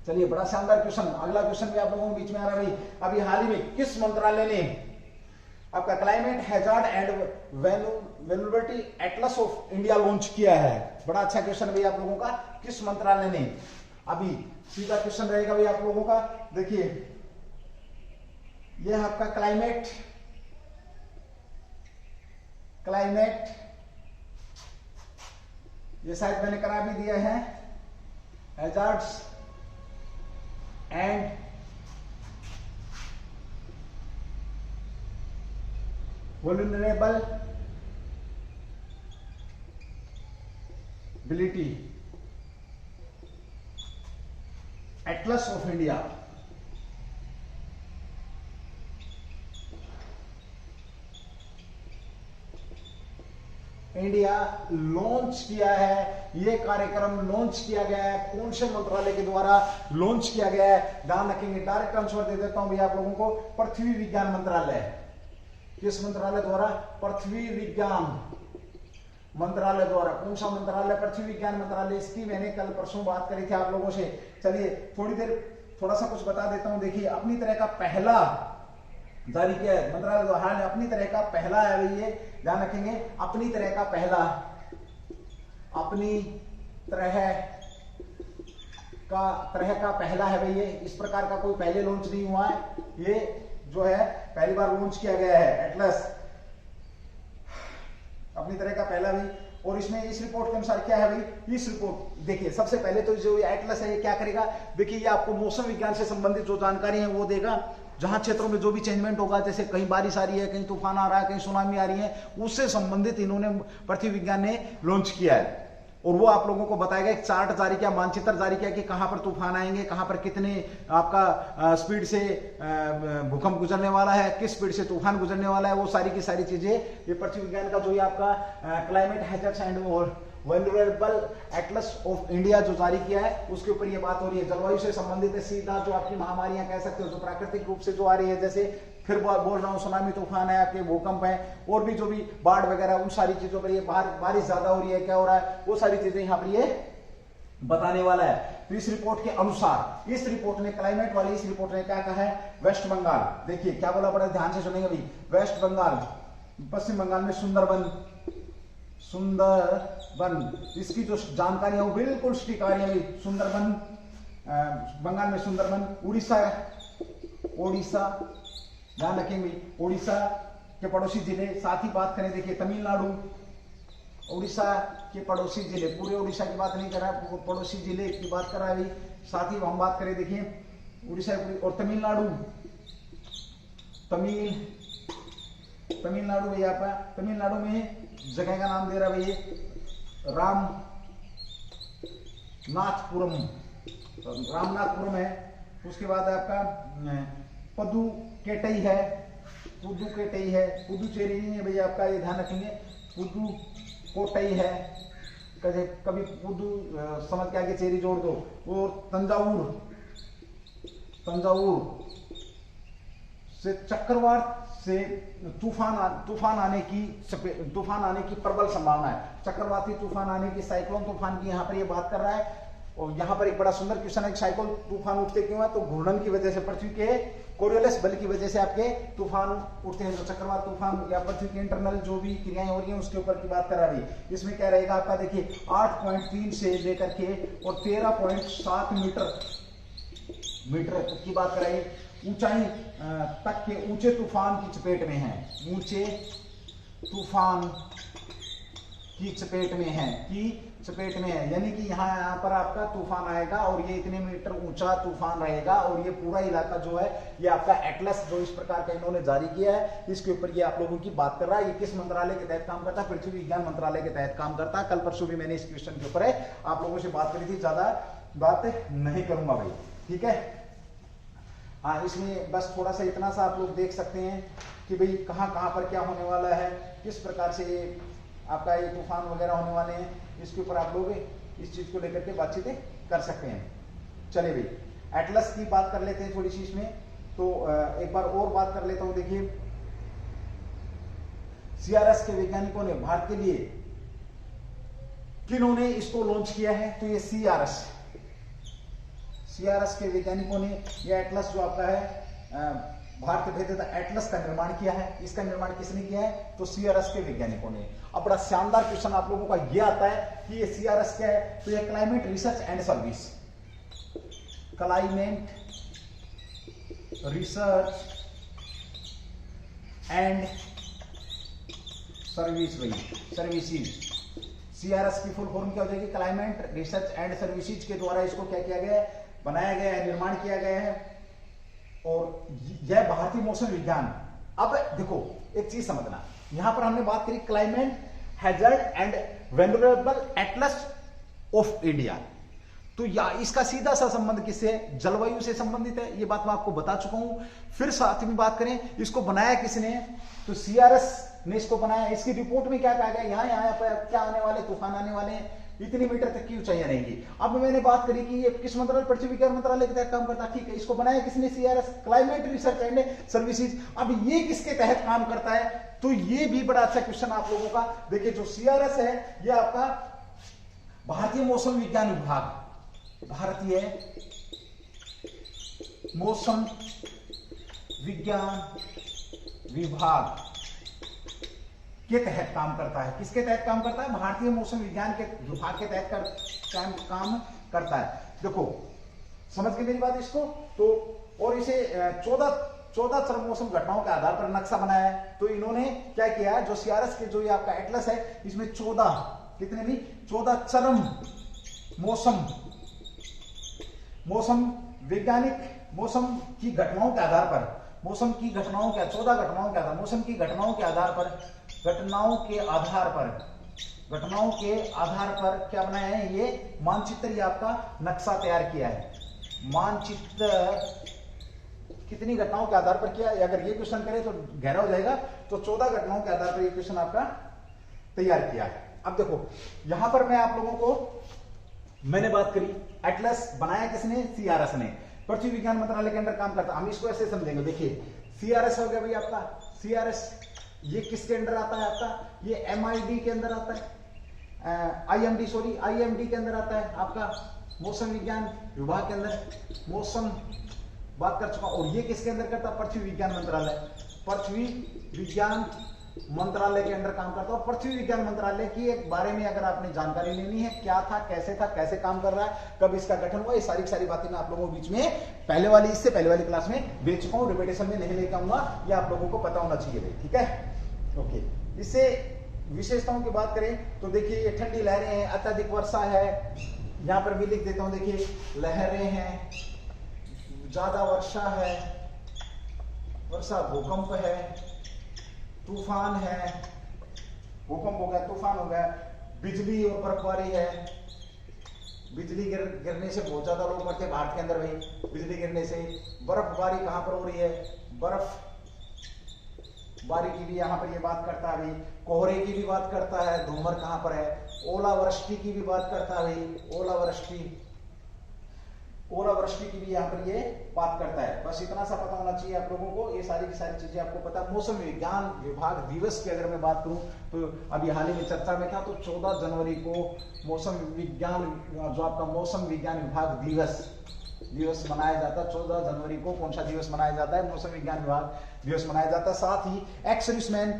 A: चलिए, बड़ा शानदार क्वेश्चन, अगला क्वेश्चन भी आप लोगों के बीच में आ रहा है भाई। अभी हाल ही में किस मंत्रालय ने आपका climate hazard and vulnerability atlas of India launch किया है? बड़ा अच्छा क्वेश्चन भाई आप लोगों का, किस मंत्रालय ने। अभी सीधा क्वेश्चन रहेगा भाई आप लोगों का, देखिए यह आपका क्लाइमेट ये शायद मैंने करा भी दिया है, hazards and vulnerability Atlas of India. India launch किया है, यह कार्यक्रम लॉन्च किया गया है, कौन से मंत्रालय के द्वारा लॉन्च किया गया है, ध्यान रखेंगे। डायरेक्ट आंसर दे देता हूं भैया आप लोगों को, पृथ्वी विज्ञान मंत्रालय। किस मंत्रालय द्वारा? पृथ्वी विज्ञान मंत्रालय द्वारा। कौन सा मंत्रालय? पृथ्वी विज्ञान मंत्रालय। इसकी मैंने कल परसों बात करी थी आप लोगों से। चलिए थोड़ा सा कुछ बता देता हूं। देखिए, अपनी तरह का पहला जारी किया है मंत्रालय द्वारा, अपनी तरह का पहला है भाई ये, ध्यान रखेंगे, अपनी तरह का पहला, अपनी तरह का पहला है भाई ये। इस प्रकार का कोई पहले लॉन्च नहीं हुआ है, ये जो है पहली बार लॉन्च किया गया है एटलस, अपनी तरह का पहला भी। और इसमें इस रिपोर्ट के अनुसार क्या है भाई, इस रिपोर्ट देखिए, सबसे पहले तो जो ये एटलस है ये क्या करेगा, देखिए ये आपको मौसम विज्ञान से संबंधित जो जानकारी है वो देगा। जहां क्षेत्रों में जो भी चेंजमेंट होगा, जैसे कहीं बारिश आ रही है, कहीं तूफान आ रहा है, कहीं सुनामी आ रही है, उससे संबंधित इन्होंने पृथ्वी विज्ञान ने लॉन्च किया है। और वो आप लोगों को बताएगा, एक चार्ट जारी किया, मानचित्र जारी किया कि कहां पर तूफान आएंगे, कहां पर कितने आपका स्पीड से भूकंप गुजरने वाला है, किस स्पीड से तूफान गुजरने वाला है, वो सारी की सारी चीजें ये पृथ्वी विज्ञान का जो ये आपका climate hazards and vulnerable Atlas of India जो जारी किया है, उसके ऊपर ये बात हो रही है। जलवायु से संबंधित है, सीधा जो आपकी महामारियां कह सकते हो, जो प्राकृतिक रूप से जो आ रही है, जैसे फिर बोल रहा हूँ, सुनामी तूफान है, आपके भूकंप है, और भी जो भी बाढ़ वगैरह, उन सारी चीजों पर ये बारिश ज्यादा हो रही है, क्या हो रहा है, वो सारी चीजें यहाँ पर ये बताने वाला है। तो इस रिपोर्ट के अनुसार, इस रिपोर्ट ने, क्लाइमेट वाली इस रिपोर्ट ने क्या कहा है, वेस्ट बंगाल, देखिए क्या बोला, बड़ा ध्यान से सुनेंगे भाई, वेस्ट बंगाल, पश्चिम बंगाल में सुंदरबन, इसकी जो जानकारी है वो बिल्कुल सटीक आ रही है भाई। सुंदरबन, बंगाल में सुंदरबन, उड़ीसा, ध्यान रखेंगे उड़ीसा के पड़ोसी जिले। साथ ही बात करें, देखिए तमिलनाडु, उड़ीसा के पड़ोसी जिले, पूरे उड़ीसा की बात नहीं कर रहा, पड़ोसी जिले की बात कर रहा है। साथ ही हम बात करें, देखिए उड़ीसा और तमिलनाडु, तमिलनाडु भैया आपका, तमिलनाडु में जगह का नाम दे रहा है भैया रामनाथपुरम है। उसके बाद आपका पुदुचेरी है, पुदुचेरी नहीं है भैया आपका, ये ध्यान रखेंगे, पुदुकोट्टई है, कभी पुदु समझ के आगे चेरी जोड़ दो। और तंजावुर से चक्रवात से तूफान आने की प्रबल संभावना है। चक्रवाती तूफान आने की, साइक्लोन तूफान की यहाँ पर ये बात कर रहा है। और यहाँ पर एक बड़ा सुंदर क्वेश्चन है, साइक्लोन तूफान उठते क्यों है, तो घूर्णन की वजह से, पृथ्वी के कोरियोलिस बल की वजह से आपके तूफान उठते हैं। तो चक्रवात तूफान या पृथ्वी के इंटरनल जो भी क्रियाएं हो रही हैं उसके ऊपर की बात कर रहा है। इसमें क्या रहेगा आपका, देखिए 8.3 से लेकर के और 13.7 मीटर की बात कर रहे हैं, ऊंचाई तक के ऊंचे तूफान की चपेट में है, ऊंचे तूफान की चपेट में है, यानी कि यहाँ पर आपका तूफान आएगा और ये इतने मीटर ऊंचा तूफान रहेगा। और ये पूरा इलाका जो है ये आपका एटलस जो इस प्रकार का इन्होंने जारी किया है, इसके ऊपर ये आप लोगों की बात कर रहा है। ये किस मंत्रालय के तहत काम करता है, पृथ्वी विज्ञान मंत्रालय के तहत काम करता है। कल परसों भी मैंने इस क्वेश्चन के ऊपर आप लोगों से बात करी थी, ज्यादा बात नहीं करूंगा भाई, ठीक है। हाँ, इसमें बस थोड़ा सा इतना सा आप लोग देख सकते हैं कि भाई कहाँ पर क्या होने वाला है, किस प्रकार से आपका ये तूफान वगैरह होने वाले हैं, इसके ऊपर आप लोग इस चीज को लेकर के बातचीत कर सकते हैं। चलिए भाई, एटलस की बात कर लेते हैं थोड़ी सी इसमें, तो एक बार और बात कर लेता हूं। देखिए सीआरएस के वैज्ञानिकों ने भारत के लिए किन्होंने इसको लॉन्च किया है, तो ये सीआरएस के वैज्ञानिकों ने ये एटलस जो आपका है भारत के भेजे एटलस का निर्माण किया है। इसका निर्माण किसने किया है, तो सीआरएस के वैज्ञानिकों ने। अब बड़ा शानदार क्वेश्चन आप लोगों का ये आता है कि ये सीआरएस क्या है, तो ये climate research and service, climate research and services. CRS की फुल फॉर्म क्या हो जाएगी, क्लाइमेट रिसर्च एंड सर्विसेज के द्वारा इसको क्या किया गया है, बनाया गया है, निर्माण किया गया है। और यह भारतीय मौसम विज्ञान। अब देखो एक चीज समझना, यहां पर हमने बात करी climate hazard and valuable Atlas of India, तो या इसका सीधा सा संबंध किससे, जलवायु से संबंधित है, ये बात मैं आपको बता चुका हूं। फिर साथ में बात करें इसको बनाया किसने, तो सीआरएस ने इसको बनाया। इसकी रिपोर्ट में क्या कहा गया, यहाँ पर क्या आने वाले, तूफान आने वाले हैं, इतनी मीटर तक की ऊंचाइयां रहेंगी। अब मैंने बात करी कि ये किस मंत्रालय, पृथ्वी विज्ञान मंत्रालय के तहत काम करता है, ठीक है। इसको बनाया किसने, CRS, climate research and services. अब ये किसके तहत काम करता है, तो ये भी बड़ा अच्छा क्वेश्चन आप लोगों का। देखिए जो सीआरएस है ये आपका भारतीय मौसम विज्ञान विभाग, भारतीय मौसम विज्ञान विभाग के तहत काम करता है। किसके तहत काम करता है, भारतीय मौसम विज्ञान के विभाग के तहत काम करता है। देखो समझ के मेरी बात इसको, तो और इसे 14 चरम मौसम घटनाओं के आधार पर नक्शा बनाया है। तो इन्होंने क्या किया, जो सीआरएस के जो ये आपका एटलस है, इसमें 14 चरम मौसम वैज्ञानिक मौसम की घटनाओं के आधार पर, मौसम की घटनाओं के 14 घटनाओं के आधार, मौसम की घटनाओं के आधार पर क्या बनाया है, ये मानचित्र, ये आपका नक्शा तैयार किया है। मानचित्र कितनी घटनाओं के आधार पर किया, अगर ये क्वेश्चन करें तो गहरा हो जाएगा। तो 14 घटनाओं के आधार पर ये क्वेश्चन आपका तैयार किया है। अब देखो यहां पर मैं आप लोगों को, मैंने बात करी एटलस बनाया किसने, सीआरएस ने, पृथ्वी विज्ञान मंत्रालय के अंदर काम करता। हम इसको ऐसे समझेंगे, देखिए सीआरएस हो गया भाई आपका, सीआरएस ये किसके अंदर आता है आपका, ये एमआईडी के अंदर आता है, आईएमडी के अंदर आता है आपका, मौसम विज्ञान विभाग के अंदर मौसम बात कर चुका, और ये किसके अंदर करता है? पृथ्वी विज्ञान मंत्रालय, पृथ्वी विज्ञान मंत्रालय के अंदर काम करता है। और पृथ्वी विज्ञान मंत्रालय की एक बारे में अगर आपने जानकारी लेनी है, क्या था, कैसे काम कर रहा है, कब इसका गठन हुआ, ये सारी बातें मैं आप लोगों के बीच में इससे पहले वाली क्लास में दे चुका हूं, रिपीटेशन में नहीं लेकर आऊंगा, ये आप लोगों को पता होना चाहिए भाई, ठीक है। ओके, इससे विशेषताओं की बात करें तो देखिए ये ठंडी लहरें हैं, अत्यधिक वर्षा है, यहां पर भी लिख देता हूं, देखिए लहरें हैं, ज्यादा वर्षा है, वर्षा, भूकंप है, तूफान है, भूकंप हो गया, तूफान हो गया, बिजली और बर्फबारी है, बिजली गिरने से बहुत ज्यादा लोग मरते हैं भारत के अंदर भाई, बिजली गिरने से। बर्फबारी कहां पर हो रही है? बर्फ बारी की भी यहाँ पर ये बात करता है भाई, कोहरे की भी बात करता है, धूमर कहां पर है, ओलावृष्टि की भी बात करता है भाई, ओलावृष्टि की भी यहाँ पर ये बात करता है। बस इतना सा पता होना चाहिए आप लोगों को, ये सारी की सारी चीजें आपको पता है। मौसम विज्ञान विभाग दिवस की अगर मैं बात करूं तो अभी हाल ही में चर्चा में था, तो 14 जनवरी को मौसम विज्ञान, जो आपका मौसम विज्ञान विभाग दिवस मनाया जाता है। 14 जनवरी को कौन सा दिवस मनाया जाता है? मौसम विज्ञान विभाग दिवस मनाया जाता है। साथ ही एक्स सर्विसमैन,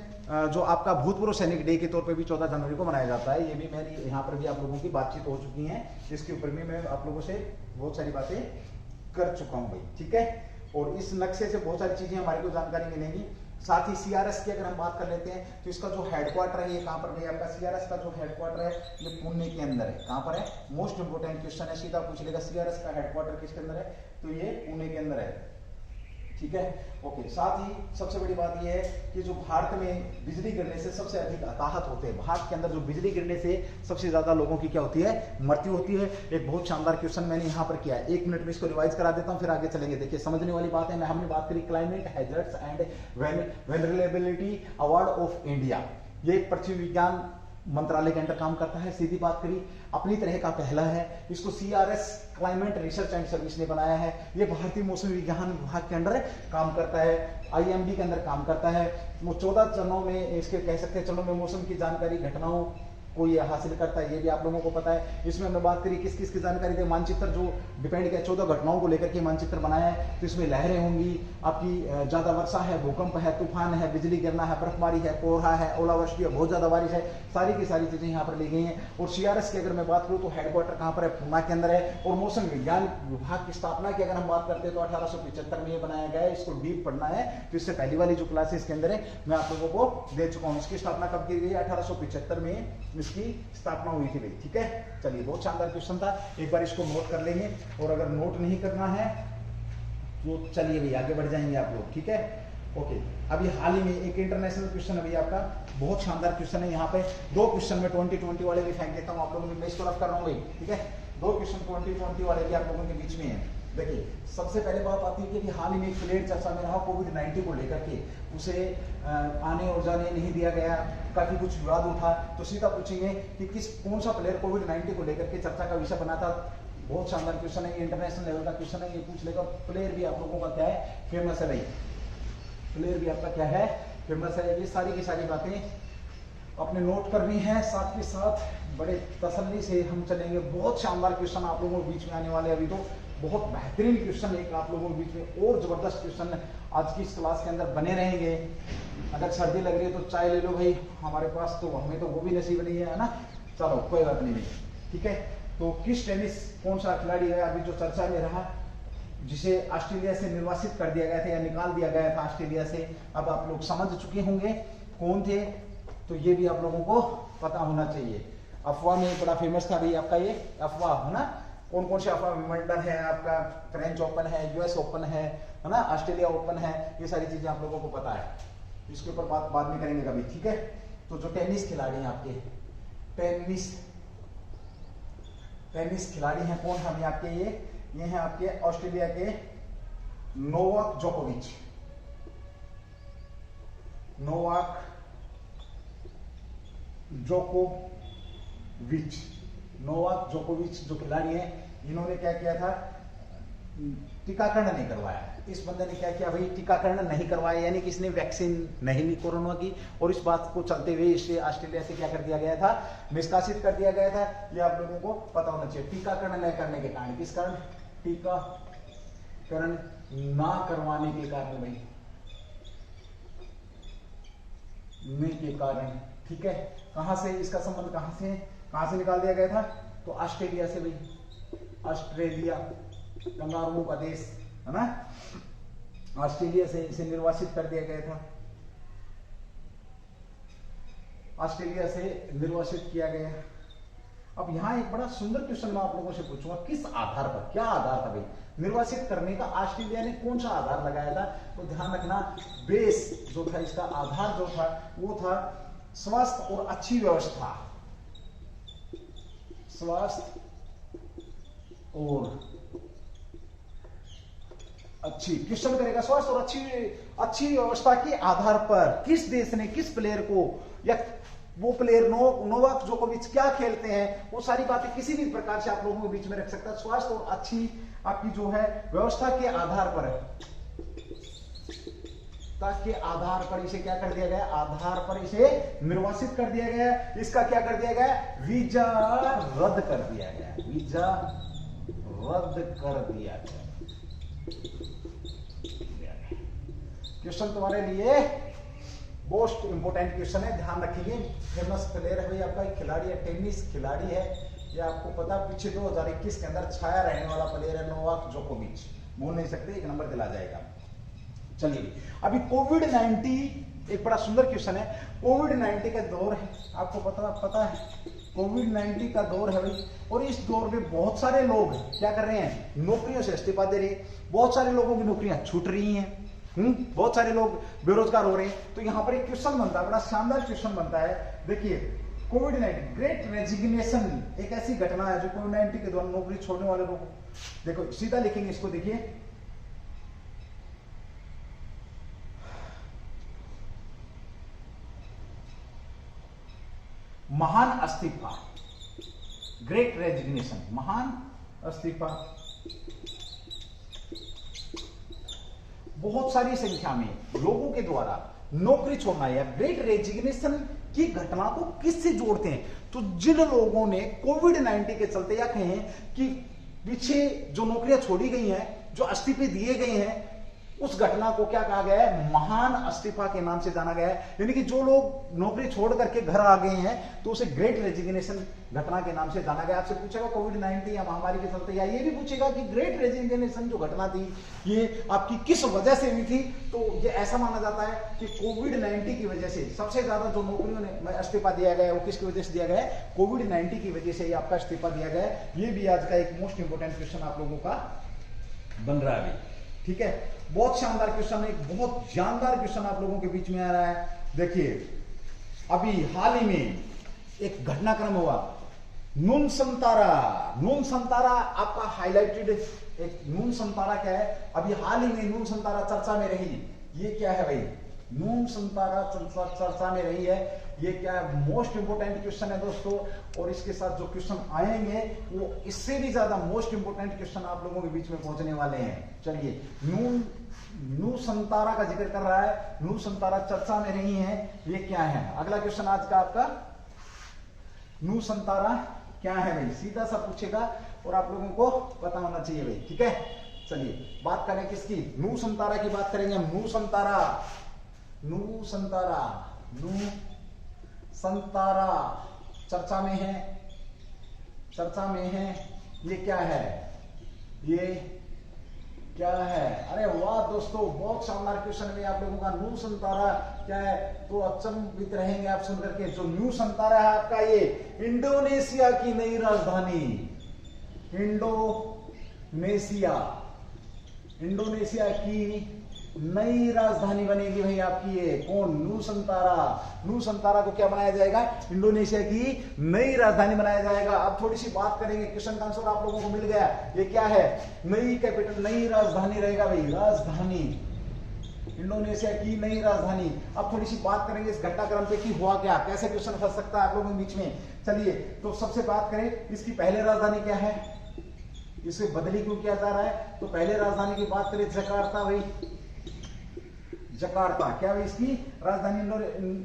A: जो आपका भूतपूर्व सैनिक डे के तौर पे भी 14 जनवरी को मनाया जाता है। ये भी मेरी यहाँ पर भी आप लोगों की बातचीत हो चुकी है, इसके ऊपर भी मैं आप लोगों से बहुत सारी बातें कर चुका हूँ भाई, ठीक है। और इस नक्शे से बहुत सारी चीजें हमारे को जानकारी मिलेंगी। साथ ही सीआरएस की अगर हम बात कर लेते हैं तो इसका जो हेडक्वार्टर है ये कहां पर है? आपका सीआरएस का जो हेडक्वार्टर है ये पुणे के अंदर है। कहां पर है? मोस्ट इंपोर्टेंट क्वेश्चन है, सीधा पूछ लेगा सीआरएस का हेडक्वार्टर किसके अंदर है? तो ये पुणे के अंदर है, ठीक है। ओके, साथ ही सबसे बड़ी बात यह है कि जो भारत में बिजली गिरने से सबसे अधिक हताहत होते हैं, भारत के अंदर जो बिजली गिरने से सबसे ज्यादा लोगों की क्या होती है? मृत्यु होती है। एक बहुत शानदार क्वेश्चन मैंने यहाँ पर किया है, 1 मिनट में इसको रिवाइज करा देता हूँ, फिर आगे चलेंगे। देखिए समझने वाली बात है। हमने बात करी climate hazards and vulnerability award of India, ये पृथ्वी विज्ञान मंत्रालय के अंदर काम करता है। सीधी बात करी, अपनी तरह का पहला है। इसको CRS climate research and service ने बनाया है। ये भारतीय मौसम विज्ञान विभाग के अंदर काम करता है, आईएमडी के अंदर काम करता है। वो 14 चरणों में, इसके कह सकते हैं चरणों में मौसम की जानकारी, घटनाओं को ये हासिल करता है, ये भी आप लोगों को पता है। इसमें हमने बात करी किस किस की जानकारी दे, मानचित्र जो डिपेंड किया 14 घटनाओं को लेकर के मानचित्र बनाया है। तो इसमें लहरें होंगी, आपकी ज्यादा वर्षा है, भूकंप है, तूफान है, बिजली गिरना है, बर्फबारी है, कोहरा है, ओलावृष्टि है, बहुत ज्यादा बारिश है, सारी की सारी चीजें यहाँ पर ली गई हैं। और सीआरएस की अगर मैं बात करूँ तो हेडक्वार्टर कहाँ पर है? पूना के अंदर है। और मौसम विज्ञान विभाग की स्थापना की अगर हम बात करते हैं तो 1875 में ये बनाया गया है। इसको डीप पढ़ना है तो इससे पहली वाली जो क्लासेस के अंदर है मैं आप लोगों को दे चुका हूँ। इसकी स्थापना कब की गई? 1875 में इसकी स्थापना हुई थी भाई, ठीक है। चलिए, बहुत शानदार क्वेश्चन था, एक बार इसको नोट कर लेंगे। और अगर नोट नहीं करना है तो चलिए भाई आगे बढ़ जाएंगे आप लोग, ठीक है। ओके, अभी हाल ही में एक इंटरनेशनल क्वेश्चन अभी आपका बहुत शानदार क्वेश्चन है। यहाँ पे 2 क्वेश्चन में 2020 वाले भी फेंक देता हूँ आप लोगों में, मैं इसको रफ कर रहा हूँ भाई, ठीक है। 2 क्वेश्चन 2020 वाले भी आप लोगों के बीच में है। देखिए, सबसे पहले बात आती है कि हाल ही में फ्लेयर चर्चा में रहा कोविड-19 को लेकर के, उसे आने और जाने नहीं दिया गया, काफी कुछ विवाद उठा। तो सीधा पूछेंगे कि कौन सा प्लेयर कोविड-19 को लेकर के चर्चा का विषय बना था। बहुत शानदार क्वेश्चन है, ये इंटरनेशनल लेवल का क्वेश्चन है, ये पूछ लेगा। प्लेयर भी आप लोगों का क्या है? फेमस है भाई, प्लेयर भी आपका क्या है? फेमस है। ये सारी की सारी बातें अपने नोट करनी है, साथ के साथ बड़े तसल्ली से हम चलेंगे। बहुत शानदार क्वेश्चन आप लोगों के बीच में आने वाले, अभी तो बहुत बेहतरीन क्वेश्चन एक आप लोगों के बीच में और जबरदस्त क्वेश्चन आज की इस क्लास के अंदर बने रहेंगे। अगर सर्दी लग रही है तो चाय ले लो भाई, हमारे पास तो, हमें तो वो भी नसीब नहीं है ना। चलो कोई बात नहीं, ठीक है। तो किस टेनिस, कौन सा खिलाड़ी है अभी जो चर्चा में रहा, जिसे ऑस्ट्रेलिया से निर्वासित कर दिया गया था या निकाल दिया गया था ऑस्ट्रेलिया से? अब आप लोग समझ चुके होंगे कौन थे, तो ये भी आप लोगों को पता होना चाहिए। अफवाह में बड़ा फेमस था भाई आपका ये अफवाह, है ना। कौन कौन से अफवाह? विंबलडन है आपका, फ्रेंच ओपन है, यूएस ओपन है ना, ऑस्ट्रेलिया ओपन है, ये सारी चीजें आप लोगों को पता है। इसके ऊपर बात बाद में करेंगे कभी, ठीक है। तो जो टेनिस खिलाड़ी हैं आपके, टेनिस खिलाड़ी हैं कौन है आपके? ये हैं आपके ऑस्ट्रेलिया के नोवाक जोकोविच। नोवाक जोकोविच जो खिलाड़ी हैं, इन्होंने क्या किया था? टीकाकरण नहीं करवाया, इस बंदे ने क्या किया भाई, टीकाकरण नहीं करवाया, यानी कि इसने वैक्सीन नहीं ली कोरोना की, और इस बात को चलते हुए इसे ऑस्ट्रेलिया से क्या कर दिया गया था, निष्कासित कर दिया गया था। ये आप लोगों को पता होना चाहिए। टीकाकरण न करने के कारण, किस कारण, टीकाकरण ना करवाने के कारण भाई, के कारण, ठीक है। कहां से इसका संबंध, कहां से निकाल दिया गया था, तो ऑस्ट्रेलिया से भाई, ऑस्ट्रेलिया कंगारुओं का देश है ना, ऑस्ट्रेलिया से इसे निर्वासित कर दिया गया था, ऑस्ट्रेलिया से निर्वासित किया गया। अब यहां एक बड़ा सुंदर क्वेश्चन मैं आप लोगों से पूछूंगा, किस आधार पर, क्या आधार था भाई निर्वासित करने का, ऑस्ट्रेलिया ने कौन सा आधार लगाया था, तो ध्यान रखना बेस जो था, इसका आधार जो था वो था स्वास्थ्य और अच्छी व्यवस्था, स्वास्थ्य और अच्छी, क्वेश्चन करेगा स्वास्थ्य और अच्छी व्यवस्था के आधार पर किस देश ने किस प्लेयर को, या वो प्लेयर नोवाक जोकोविच क्या खेलते हैं, वो सारी बातें किसी भी प्रकार से आप लोगों के बीच में रख सकता है। स्वास्थ्य और अच्छी आपकी जो है व्यवस्था के आधार पर, ताकि आधार पर इसे क्या कर दिया गया, आधार पर इसे निर्वासित कर दिया गया, इसका क्या कर दिया गया, वीजा रद्द कर दिया गया, वीजा रद्द कर दिया गया। क्वेश्चन तुम्हारे लिए मोस्ट इंपोर्टेंट क्वेश्चन है, ध्यान रखिए। फेमस प्लेयर है भाई आपका, खिलाड़ी है, टेनिस खिलाड़ी है, ये आपको पता, पीछे 2021 के अंदर छाया रहने वाला प्लेयर है नोवाक जोकोविच, भूल नहीं सकते, एक नंबर दिला जाएगा। चलिए अभी कोविड-19 एक बड़ा सुंदर क्वेश्चन है। कोविड-19 का दौर है, आपको पता है कोविड-19 का दौर है भाई, और इस दौर में बहुत सारे लोग क्या कर रहे हैं, नौकरियों से इस्तीफा दे रहे हैं, बहुत सारे लोगों की नौकरियां छूट रही हैं, बहुत सारे लोग बेरोजगार हो रहे हैं। तो यहां पर एक क्वेश्चन बनता है, बड़ा शानदार क्वेश्चन बनता है। देखिए कोविड-19 ग्रेट रेजिग्नेशन एक ऐसी घटना है जो कोविड-19 के दौरान नौकरी छोड़ने वाले लोगों, देखो सीधा लिखेंगे इसको, देखिए महान इस्तीफा, ग्रेट रेजिग्नेशन, महान इस्तीफा, बहुत सारी संख्या में लोगों के द्वारा नौकरी छोड़ना या ग्रेट रेजिग्नेशन की घटना को किससे जोड़ते हैं, तो जिन लोगों ने कोविड-19 के चलते, या कहें कि पीछे जो नौकरियां छोड़ी गई हैं, जो इस्तीफे दिए गए हैं, उस घटना को क्या कहा गया है, महान इस्तीफा के नाम से जाना गया है। यानी कि जो लोग नौकरी छोड़ करके घर आ गए हैं तो उसे ग्रेट रेजिग्नेशन घटना के नाम से जाना गया। आपसे पूछेगा कोविड-19 या महामारी के चलते, या ये भी पूछेगा कि ग्रेट रेजिग्नेशन जो घटना थी ये आपकी किस वजह से हुई थी, तो ये ऐसा माना जाता है कि कोविड-19 की वजह से सबसे ज्यादा जो नौकरियों ने इस्तीफा दिया गया है वो किसकी वजह से दिया गया है, कोविड-19 की वजह से आपका इस्तीफा दिया गया है। ये भी आज का एक मोस्ट इंपोर्टेंट क्वेश्चन आप लोगों का बन रहा है, ठीक है। बहुत शानदार क्वेश्चन है, एक बहुत जानदार क्वेश्चन आप लोगों के बीच में आ रहा है। देखिए अभी हाल ही में एक घटनाक्रम हुआ, नून संतारा, नून संतारा आपका हाईलाइटेड, एक नून संतारा क्या है, अभी हाल ही में नून संतारा चर्चा में रही। ये क्या है भाई, नून संतारा चर्चा में रही है, ये क्या है, मोस्ट इंपोर्टेंट क्वेश्चन है दोस्तों। और इसके साथ जो क्वेश्चन आएंगे वो इससे भी ज्यादा मोस्ट इंपोर्टेंट क्वेश्चन आप लोगों के बीच में पहुंचने वाले हैं। चलिए नू संतारा का जिक्र कर रहा है, नू संतारा चर्चा में रही है, ये क्या है, अगला क्वेश्चन आज का आपका, नू संतारा क्या है भाई, सीधा सा पूछेगा और आप लोगों को पता होना चाहिए भाई, ठीक है। चलिए बात करें किसकी, नू संतारा की बात करेंगे हम। नू संतारा, नू संतारा, नू संतारा चर्चा में है, चर्चा में है, ये क्या है, ये क्या है, अरे वाह दोस्तों, बहुत शानदार क्वेश्चन में आप लोगों का। नू संतारा क्या है, तो अचंभित रहेंगे आप सुन करके। जो न्यू संतारा है आपका, ये इंडोनेशिया की नई राजधानी, इंडोनेशिया, इंडोनेशिया की नई राजधानी बनेगी भाई आपकी। ये कौन, नू संतारा, नू संतारा को क्या बनाया जाएगा, इंडोनेशिया की नई राजधानी बनाया जाएगा। अब थोड़ी सी बात करेंगे, क्वेश्चन का आंसर आप लोगों को मिल गया, ये क्या है, नई कैपिटल, नई राजधानी रहेगा भाई, राजधानी, इंडोनेशिया की नई राजधानी। अब थोड़ी सी बात करेंगे इस घटनाक्रम पे कि हुआ क्या, कैसे क्वेश्चन फंस सकता है आप लोगों के बीच में। चलिए तो सबसे बात करें, इसकी पहले राजधानी क्या है, इसे बदली क्यों किया जा रहा है? तो पहले राजधानी की बात करें जकार्ता भाई, जकार्ता क्या है इसकी राजधानी,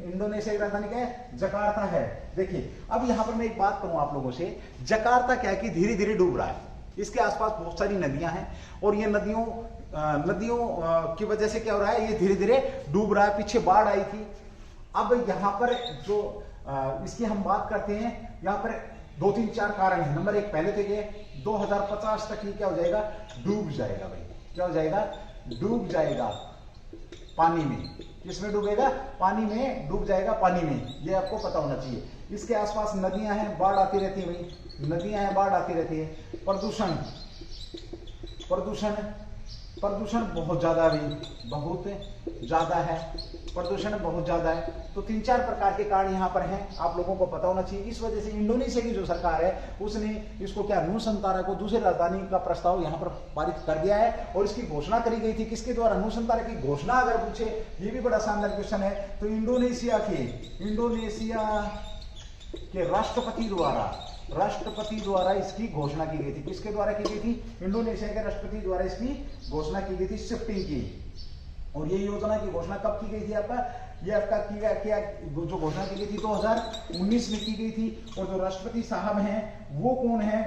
A: इंडोनेशिया की राजधानी क्या है? जकार्ता है। देखिए अब यहां पर मैं एक बात करूं आप लोगों से, जकार्ता क्या है कि धीरे धीरे डूब रहा है, इसके आसपास बहुत सारी नदियां हैं और ये नदियों की वजह से क्या हो रहा है, ये धीरे धीरे डूब रहा है। पीछे बाढ़ आई थी। अब यहां पर जो इसकी हम बात करते हैं, यहां पर 2-3-4 कारण है। नंबर 1 पहले तो ये 2050 तक ये क्या हो जाएगा? डूब जाएगा भाई। क्या हो जाएगा? डूब जाएगा पानी में। किसमें डूबेगा? पानी में डूब जाएगा, पानी में। ये आपको पता होना चाहिए। इसके आसपास नदियां हैं, बाढ़ आती रहती है भाई, नदियां हैं, बाढ़ आती रहती है। प्रदूषण, प्रदूषण प्रदूषण बहुत ज्यादा भी, बहुत ज्यादा है, प्रदूषण बहुत ज्यादा है। तो 3-4 प्रकार के कारण यहाँ पर हैं, आप लोगों को पता होना चाहिए। इस वजह से इंडोनेशिया की जो सरकार है उसने इसको क्या, नूसंतारा को दूसरी राजधानी का प्रस्ताव यहाँ पर पारित कर दिया है और इसकी घोषणा करी गई थी। किसके द्वारा? नूसंतारा की घोषणा अगर पूछे, ये भी बड़ा शानदार क्वेश्चन है, तो इंडोनेशिया के राष्ट्रपति द्वारा इसकी घोषणा की गई थी। किसके द्वारा की गई थी? इंडोनेशिया के राष्ट्रपति द्वारा इसकी घोषणा की गई थी, शिफ्टिंग की। और ये योजना की घोषणा कब की गई थी? ये आपका किया जो घोषणा की गई थी 2019 में की गई थी। और जो राष्ट्रपति साहब हैं वो कौन है?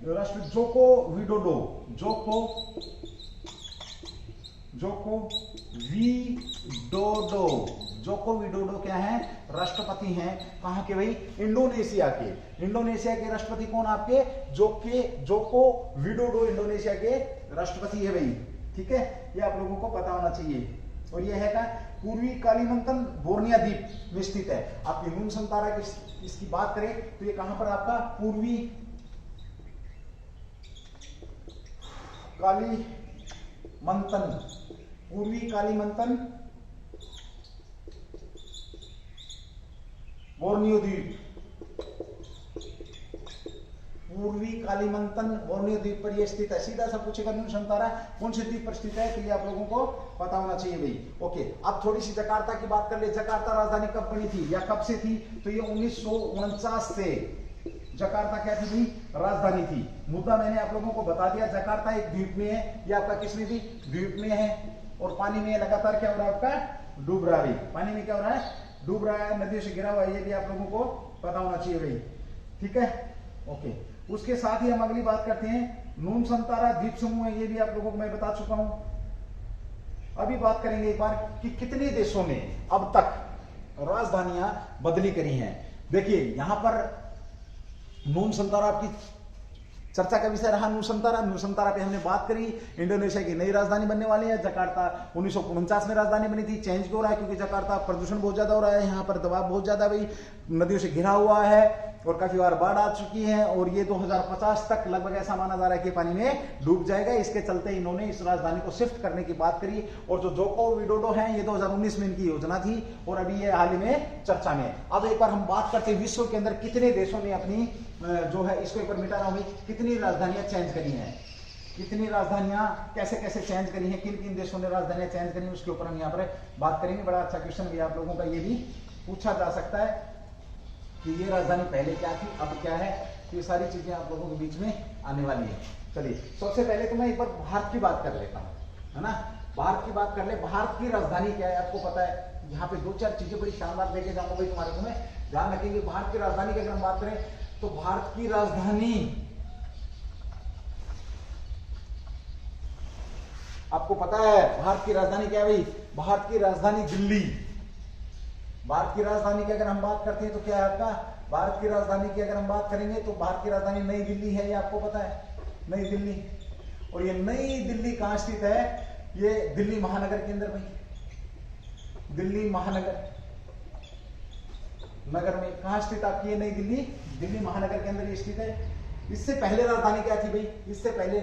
A: राष्ट्रपति जोको विडोडो क्या है? राष्ट्रपति हैं। कहां के भाई? इंडोनेशिया के राष्ट्रपति कौन आपके? जोको विडोडो इंडोनेशिया के राष्ट्रपति है भाई। ठीक है, ये आप लोगों को पता होना चाहिए। और ये है क्या? पूर्वी कालीमंतन बोर्निया द्वीप में स्थित है। आपकी नूसंतारा की इसकी बात करें तो ये कहां पर आपका? पूर्वी कालीमंतन बोर्नियो द्वीप, पूर्वी कालीमंतन बोर्नियो द्वीप पर यह स्थित है। सीधा सा पूछेगा नूसंतारा कौन से द्वीप पर स्थित है, तो ये आप लोगों को पता होना चाहिए भाई। ओके, अब थोड़ी सी जकार्ता की बात कर ले। जकार्ता राजधानी कब बनी थी या कब से थी? तो ये 1949 से जकार्ता क्या थी भाई? राजधानी थी। मुद्दा मैंने आप लोगों को बता दिया, जकार्ता एक द्वीप में है। ये आपका किसमें थी? द्वीप में है। और पानी में लगातार क्या हो रहा है आपका? डूब रहा है। पानी में क्या हो रहा है? डूब रहा है, नदियों से घिरा हुआ है। ये भी आप लोगों को पता होना चाहिए भाई। ठीक है, ओके। उसके साथ ही हम अगली बात करते हैं, नूसंतारा द्वीप समूह है, ये भी आप लोगों को मैं बता चुका हूं। अभी बात करेंगे एक बार कि कितने देशों ने अब तक राजधानियां बदली करी हैं। देखिए यहां पर नूसंतारा आपकी चर्चा का विषय रहा। नूसंतारा पे हमने बात करी। इंडोनेशिया की नई राजधानी बनने वाली है। जकार्ता 1949 में राजधानी बनी थी। चेंज क्यों हो रहा है? क्योंकि जकार्ता प्रदूषण बहुत ज्यादा हो रहा है, यहाँ पर दबाव बहुत ज्यादा भाई, नदियों से घिरा हुआ है और काफी बार बाढ़ आ चुकी है। और ये 2050 तक लगभग ऐसा माना जा रहा है कि पानी में डूब जाएगा। इसके चलते इन्होंने इस राजधानी को शिफ्ट करने की बात करी। और जो जोको विडोडो है, ये 2019 में इनकी योजना थी और अभी ये हाल ही में चर्चा में। अब एक बार हम बात करते हैं विश्व के अंदर कितने देशों ने अपनी जो है, इसको एक बार मिटा रहा हूं, कितनी राजधानियां चेंज करी हैं, कितनी राजधानियां कैसे कैसे चेंज करी हैं, किन किन देशों ने राजधानियां चेंज करी, उसके ऊपर हम यहाँ पर बात करेंगे। बड़ा अच्छा क्वेश्चन भी आप लोगों का ये भी पूछा जा सकता है कि ये राजधानी पहले क्या थी, अब क्या है। ये सारी चीजें आप लोगों के बीच में आने वाली है। चलिए सबसे पहले तो मैं एक बार भारत की बात कर लेता हूँ, है ना। भारत की बात कर ले। भारत की राजधानी क्या है आपको पता है। यहाँ पे 2-4 चीजें बड़ी शानदार देखे जाऊंगा भाई तुम्हारे को, में ध्यान रखेंगे। भारत की राजधानी की अगर हम बात करें तो भारत की राजधानी आपको पता है, भारत की राजधानी क्या है भाई? भारत की राजधानी दिल्ली। भारत की राजधानी की अगर हम बात करते हैं तो क्या है आपका? भारत की राजधानी की अगर हम बात करेंगे तो भारत की राजधानी नई दिल्ली है। ये आपको पता है, नई दिल्ली। और ये नई दिल्ली कहां स्थित है? ये दिल्ली महानगर के अंदर भाई, दिल्ली महानगर में कहां स्थित आपकी ये नई दिल्ली? दिल्ली महानगर के अंदर ये स्थित है। इससे पहले राजधानी क्या थी भाई? इससे पहले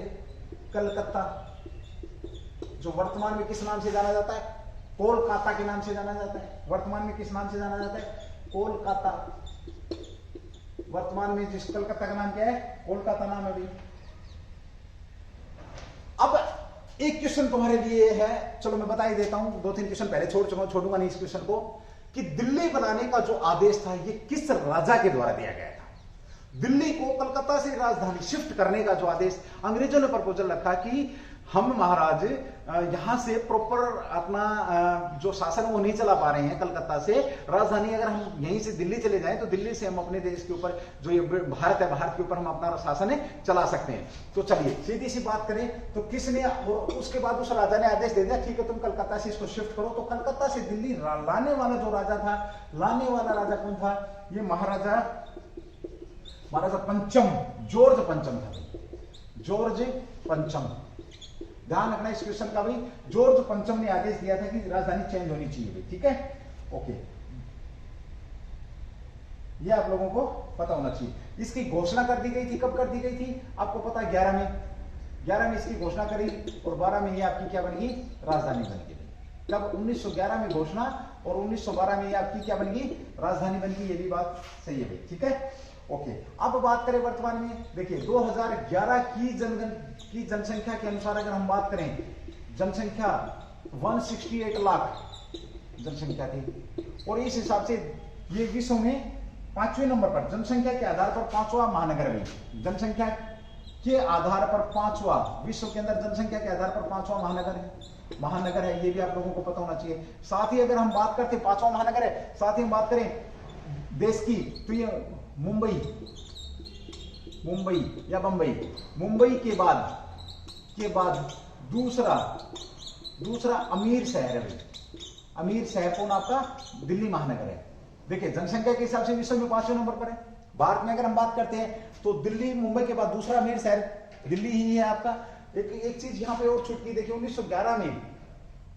A: कलकत्ता, जो वर्तमान में किस नाम से जाना जाता है? कोलकाता के नाम से जाना जाता है। वर्तमान में किस नाम से जाना जाता है? कोलकाता। वर्तमान में जिस कलकत्ता का नाम क्या है? कोलकाता नाम है भाई। अब एक क्वेश्चन तुम्हारे लिए है, चलो मैं बता ही देता हूं। 2-3 क्वेश्चन पहले छोड़ूंगा नहीं इस क्वेश्चन को, कि दिल्ली बनाने का जो आदेश था ये किस राजा के द्वारा दिया गया था? दिल्ली को कलकत्ता से राजधानी शिफ्ट करने का जो आदेश अंग्रेजों ने प्रपोजल रखा कि हम महाराज यहां से प्रॉपर अपना जो शासन वो नहीं चला पा रहे हैं कलकत्ता से, राजधानी अगर हम यहीं से दिल्ली चले जाएं तो दिल्ली से हम अपने देश के ऊपर जो ये भारत है, भारत के ऊपर हम अपना शासन चला सकते हैं। तो चलिए सीधी सी बात करें तो किसने, उसके बाद उस राजा ने आदेश दे दिया ठीक है तुम कलकत्ता से इसको शिफ्ट करो। तो कलकत्ता से दिल्ली लाने वाला जो राजा था, लाने वाला राजा कौन था? ये महाराजा पंचम, जॉर्ज पंचम था। जॉर्ज पंचम, ध्यान रखना इस क्वेश्चन का भाई। जॉर्ज पंचम ने आदेश दिया था कि राजधानी चेंज होनी चाहिए भाई, ठीक है, ओके, ये आप लोगों को पता होना चाहिए। इसकी घोषणा कर दी गई थी, कब कर दी गई थी आपको पता है? 11 में इसकी घोषणा करी और 12 में ये आपकी क्या बन गई? राजधानी बन गई। कब? 1911 में घोषणा और 1912 में ये आपकी क्या बन गई? राजधानी बन गई। ये भी बात सही है भाई, ठीक है, ओके। अब बात करें वर्तमान में, देखिए 2011 की जनसंख्या के अनुसार अगर हम बात करें, जनसंख्या 168 लाख जनसंख्या थी और इस हिसाब से ये विश्व में 5वें नंबर पर, जनसंख्या के आधार पर 5वां महानगर है। जनसंख्या के आधार पर 5वां, विश्व के अंदर जनसंख्या के आधार पर 5वां महानगर है, ये भी आप लोगों को पता होना चाहिए। साथ ही अगर हम बात करते 5वां महानगर है, साथ ही हम बात करें देश की तो ये मुंबई या बंबई, मुंबई के बाद दूसरा अमीर शहर है। अमीर शहर कौन? आपका दिल्ली महानगर है। देखिए जनसंख्या के हिसाब से विश्व में 5वें नंबर पर है। भारत में अगर हम बात करते हैं तो दिल्ली, मुंबई के बाद दूसरा अमीर शहर दिल्ली ही है आपका। एक चीज यहां पे और छुटकी, देखिए 1911 में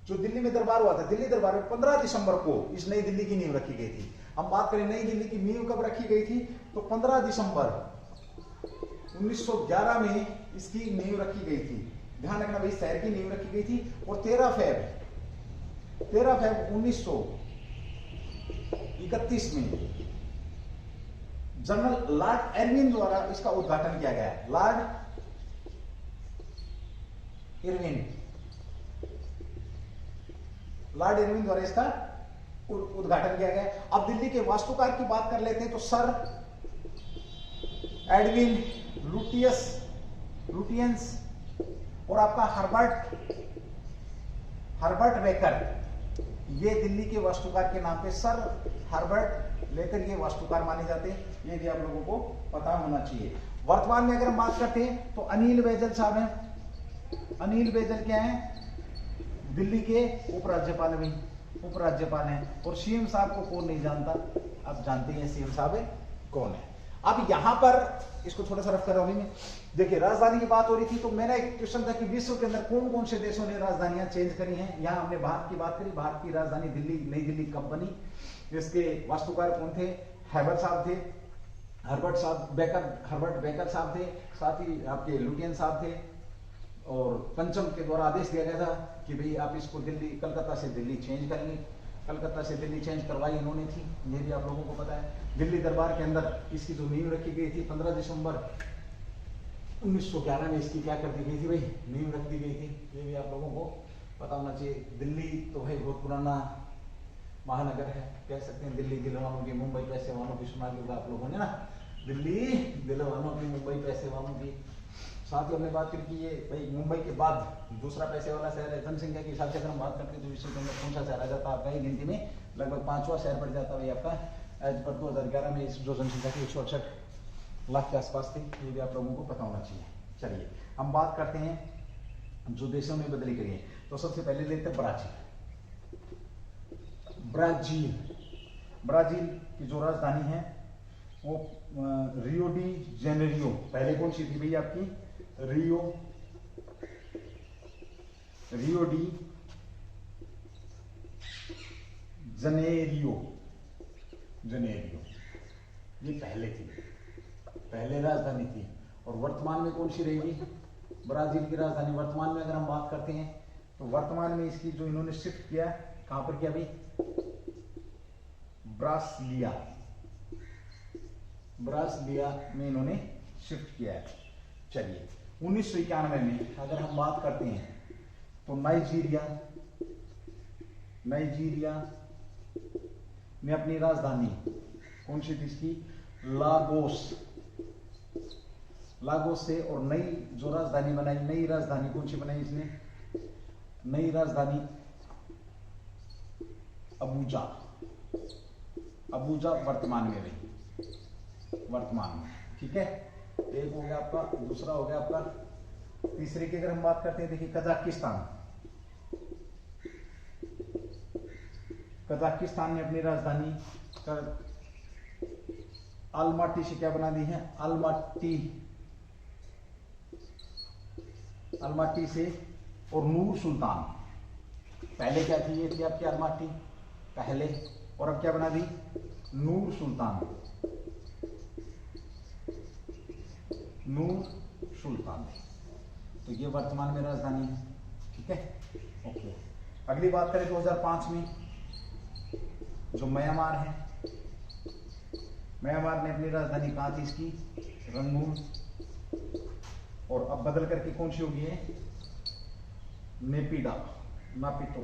A: जो दिल्ली में दरबार हुआ था, दिल्ली दरबार में 15 दिसंबर को इस नई दिल्ली की नींव रखी गई थी। हम बात करें नई दिल्ली की नींव कब रखी गई थी तो 15 दिसंबर 1911 में इसकी नींव रखी गई थी। ध्यान रखना भाई, शहर की नींव रखी गई थी। और 13 फेब 1931 में जनरल लॉर्ड इरविन द्वारा इसका उद्घाटन किया गया है। लॉर्ड इरविन द्वारा इसका उद्घाटन किया गया। अब दिल्ली के वास्तुकार की बात कर लेते हैं तो सर एडविन लुटियंस और आपका हर्बर्ट बेकर, ये दिल्ली के वास्तुकार के नाम पे सर हर्बर्ट लेकर ये वास्तुकार माने जाते हैं। ये भी आप लोगों को पता होना चाहिए। वर्तमान में अगर हम बात करते हैं तो अनिल बैजल साहब हैं। अनिल बैजल क्या है? दिल्ली के उपराज्यपाल भी, उपराज्यपाल हैं। और सीएम साहब को कौन नहीं जानता? आप जानते हैं सीएम साहब कौन है। अब यहां पर इसको थोड़ा सा रफ कर रहा हूं मैं। देखिए राजधानी की बात हो रही थी तो मेरा एक क्वेश्चन था कि विश्व के अंदर कौन कौन से देशों ने राजधानियां चेंज करी हैं। यहां हमने भारत की बात करी। भारत की राजधानी दिल्ली, नई दिल्ली कब बनी? इसके वास्तुकार कौन थे? हर्बर्ट बेकर साहब थे। साथ ही आपके लुटियन साहब थे। और पंचम के द्वारा आदेश दिया गया था कि भाई आप इसको दिल्ली, कलकत्ता से दिल्ली चेंज करेंगे। कलकत्ता से दिल्ली चेंज करवाई इन्होंने थी, ये भी आप लोगों को पता है। दिल्ली दरबार के अंदर इसकी जो नींव रखी गई थी 15 दिसंबर 1911 में इसकी क्या कर दी गई थी भाई? नींव रख दी गई थी। ये भी आप लोगों को पता होना चाहिए। दिल्ली तो भाई बहुत पुराना महानगर है, कह सकते हैं दिल्ली दिलवानों की, मुंबई पैसे वालों की, सुना होगा आप लोगों ने ना, दिल्ली दिलवानों की, मुंबई पैसे वालों की। साथ ही हमने बात की कि ये भाई मुंबई के बाद दूसरा पैसे वाला शहर है। जनसंख्या के हिसाब से अगर हम बात करते हैं तो विश्व के अंदर कौन सा शहर आ जाता है आपका? ही गिनती में लगभग 5वां शहर पड़ जाता है आपका। एज पर 2011 में इस जो जनसंख्या थी 168 लाख के आसपास थी। ये भी आप लोगों को पता होना चाहिए। चलिए हम बात करते हैं जो देशों में बदली करी है। तो सबसे पहले लेते हैं ब्राजील की जो राजधानी है वो रियो डी जेनेरियो। पहले कौन सी थी भाई आपकी? रियो डी जनेरियो, ये पहले राजधानी थी। और वर्तमान में कौन सी रहेगी ब्राजील की राजधानी? वर्तमान में अगर हम बात करते हैं तो वर्तमान में इसकी जो इन्होंने शिफ्ट किया, कहां पर किया भाई? ब्रासिलिया में इन्होंने शिफ्ट किया है। चलिए 1991 में अगर हम बात करते हैं तो नाइजीरिया में अपनी राजधानी कौन सी थी इसकी? लागोस लागोस से, और नई जो राजधानी बनाई, नई राजधानी कौन सी बनाई इसने? नई राजधानी अबूजा। अबूजा वर्तमान में रही, वर्तमान में, ठीक है। एक हो गया आपका, दूसरा हो गया आपका, तीसरे की अगर हम बात करते हैं, देखिए कजाकिस्तान। कजाकिस्तान ने अपनी राजधानी अलमाटी से क्या बना दी है? अलमाटी, अलमाटी से, और नूर सुल्तान। पहले क्या थी? ये थी आपकी अलमाटी पहले, और अब क्या बना दी? नूर सुल्तान। नूर सुल्तान, तो ये वर्तमान में राजधानी है, ठीक है, ओके। अगली बात करें 2005 में, जो म्यांमार है, म्यांमार ने अपनी राजधानी कहाँ थी इसकी? रंगून, और अब बदल करके कौन सी होगी है? नेपिडा, नापितो,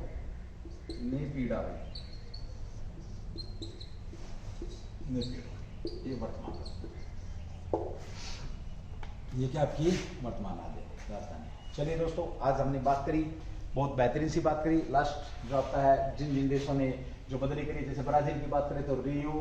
A: नेपिडा, नेपिडा, ये वर्तमान, ये क्या आपकी वर्तमान राजधानी। चलिए दोस्तों, आज हमने बात करी, बहुत बेहतरीन सी बात करी। लास्ट जो आपका है, जिन जिन देशों ने जो बदली करी, जैसे ब्राजील की बात करें तो रियो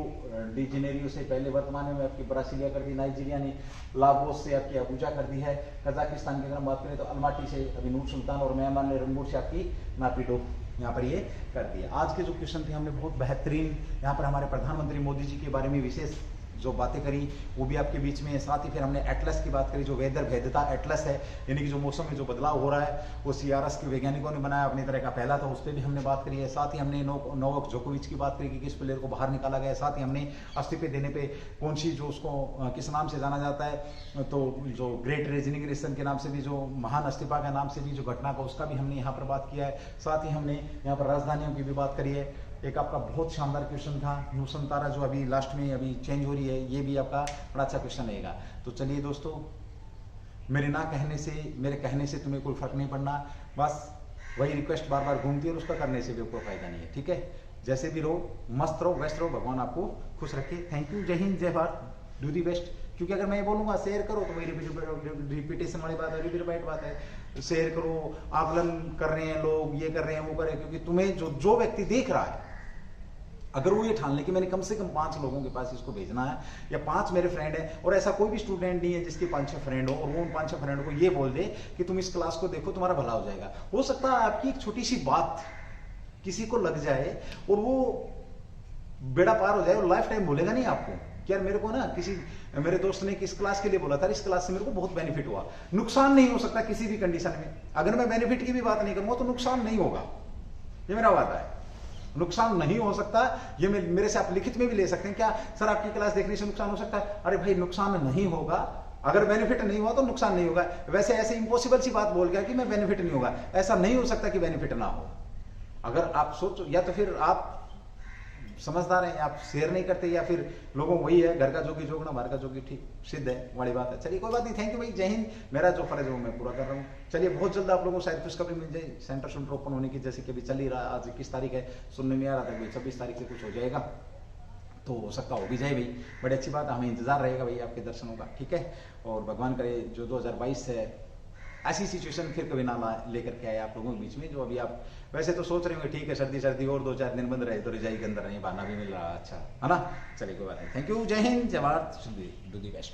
A: डी जेनेरियो से पहले वर्तमान में आपकी ब्रासीलिया कर दी, नाइजीरिया ने लागोस से आपकी अबूजा कर दी है, कजाकिस्तान की अगर हम बात करें तो अलमाटी से अभी नूर सुल्तान, और म्यांमार ने रंगून से आपकी नापितो यहाँ पर ये कर दिया। आज के जो क्वेश्चन थे हमने बहुत बेहतरीन यहाँ पर हमारे प्रधानमंत्री मोदी जी के बारे में विशेष जो बातें करी वो भी आपके बीच में है। साथ ही फिर हमने एटलस की बात करी, जो वेदर भेद्यता एटलस है, यानी कि जो मौसम में जो बदलाव हो रहा है वो सीआरएस के वैज्ञानिकों ने बनाया, अपनी तरह का पहला था, उस पर भी हमने बात करी है। साथ ही हमने नोवाक जोकोविच की बात करी कि किस प्लेयर को बाहर निकाला गया है। साथ ही हमने इस्तीफे देने पे कौन सी जो उसको किस नाम से जाना जाता है, तो जो ग्रेट रेजिग्नेशन के नाम से भी, जो महान इस्तीफा के नाम से भी जो घटना का, उसका भी हमने यहाँ पर बात किया है। साथ ही हमने यहाँ पर राजधानियों की भी बात करी है। एक आपका बहुत शानदार क्वेश्चन था नुसंतारा, जो अभी लास्ट में अभी चेंज हो रही है, ये भी आपका बड़ा अच्छा क्वेश्चन रहेगा। तो चलिए दोस्तों, मेरे ना कहने से, मेरे कहने से तुम्हें कोई फर्क नहीं पड़ना, बस वही रिक्वेस्ट बार बार घूमती है और उसका करने से भी कोई फायदा नहीं है, ठीक है। जैसे भी रहो, मस्त रहो, बेस्ट रहो, भगवान आपको खुश रखे। थैंक यू, जय हिंद, जय भारत, डू दी बेस्ट। क्योंकि अगर मैं ये बोलूंगा शेयर करो तो वही रिपीटेशन वाली बात है, रिपीट बात है। शेयर करो, आकलन कर रहे हैं लोग, ये कर रहे हैं, वो कर रहे हैं, क्योंकि तुम्हें जो व्यक्ति देख रहा है, अगर वो ये ठान ले कि मैंने कम से कम 5 लोगों के पास इसको भेजना है, या 5 मेरे फ्रेंड है, और ऐसा कोई भी स्टूडेंट नहीं है जिसके 5-6 फ्रेंड हो, और वो उन 5-6 फ्रेंड को ये बोल दे कि तुम इस क्लास को देखो, तुम्हारा भला हो जाएगा। हो सकता है आपकी एक छोटी सी बात किसी को लग जाए और वो बेड़ा पार हो जाए, और लाइफ टाइम भूलेगा नहीं आपको कि यार मेरे को ना किसी मेरे दोस्त ने किस क्लास के लिए बोला था, इस क्लास से मेरे को बहुत बेनिफिट हुआ। नुकसान नहीं हो सकता किसी भी कंडीशन में। अगर मैं बेनिफिट की भी बात नहीं करूंगा तो नुकसान नहीं होगा, ये मेरा वादा है, नुकसान नहीं हो सकता। ये मेरे से आप लिखित में भी ले सकते हैं, क्या सर आपकी क्लास देखने से नुकसान हो सकता है? अरे भाई, नुकसान नहीं होगा। अगर बेनिफिट नहीं हुआ तो नुकसान नहीं होगा। वैसे ऐसे इम्पॉसिबल सी बात बोल गया कि मैं बेनिफिट नहीं होगा, ऐसा नहीं हो सकता कि बेनिफिट ना हो। अगर आप सोचो, या तो फिर आप समझदार हैं, आप शेयर नहीं करते, या फिर लोगों वही है, घर का जोगी जोगना, बाहर का जोगी ठीक, सिद्ध है वाली बात है। चलिए कोई बात नहीं, थैंक यू भाई, जय हिंद। मेरा जो फर्ज है वो मैं पूरा कर रहा हूँ। चलिए बहुत जल्द आप लोगों को शायद खुशखबरी मिल जाए, सेंटर ओपन होने की, जैसे कि अभी चल ही रहा। आज 21 तारीख है, सुनने में आ रहा था कि 26 तारीख से कुछ हो जाएगा, तो हो सकता हो भी जाए भाई, बड़ी अच्छी बात है। हमें इंतजार रहेगा भाई आपके दर्शनों का, ठीक है। और भगवान करे जो 2022 है ऐसी सिचुएशन फिर कभी ना लेकर के आए आप लोगों के बीच में, जो अभी आप वैसे तो सोच रहे होंगे ठीक है, सर्दी और 2-4 दिन बंद रहे तो रजाई के अंदर नहीं, बहाना भी मिल रहा, अच्छा है ना। चलिए कोई बात नहीं, थैंक यू, जय हिंद, जय भारत, डू दी बेस्ट।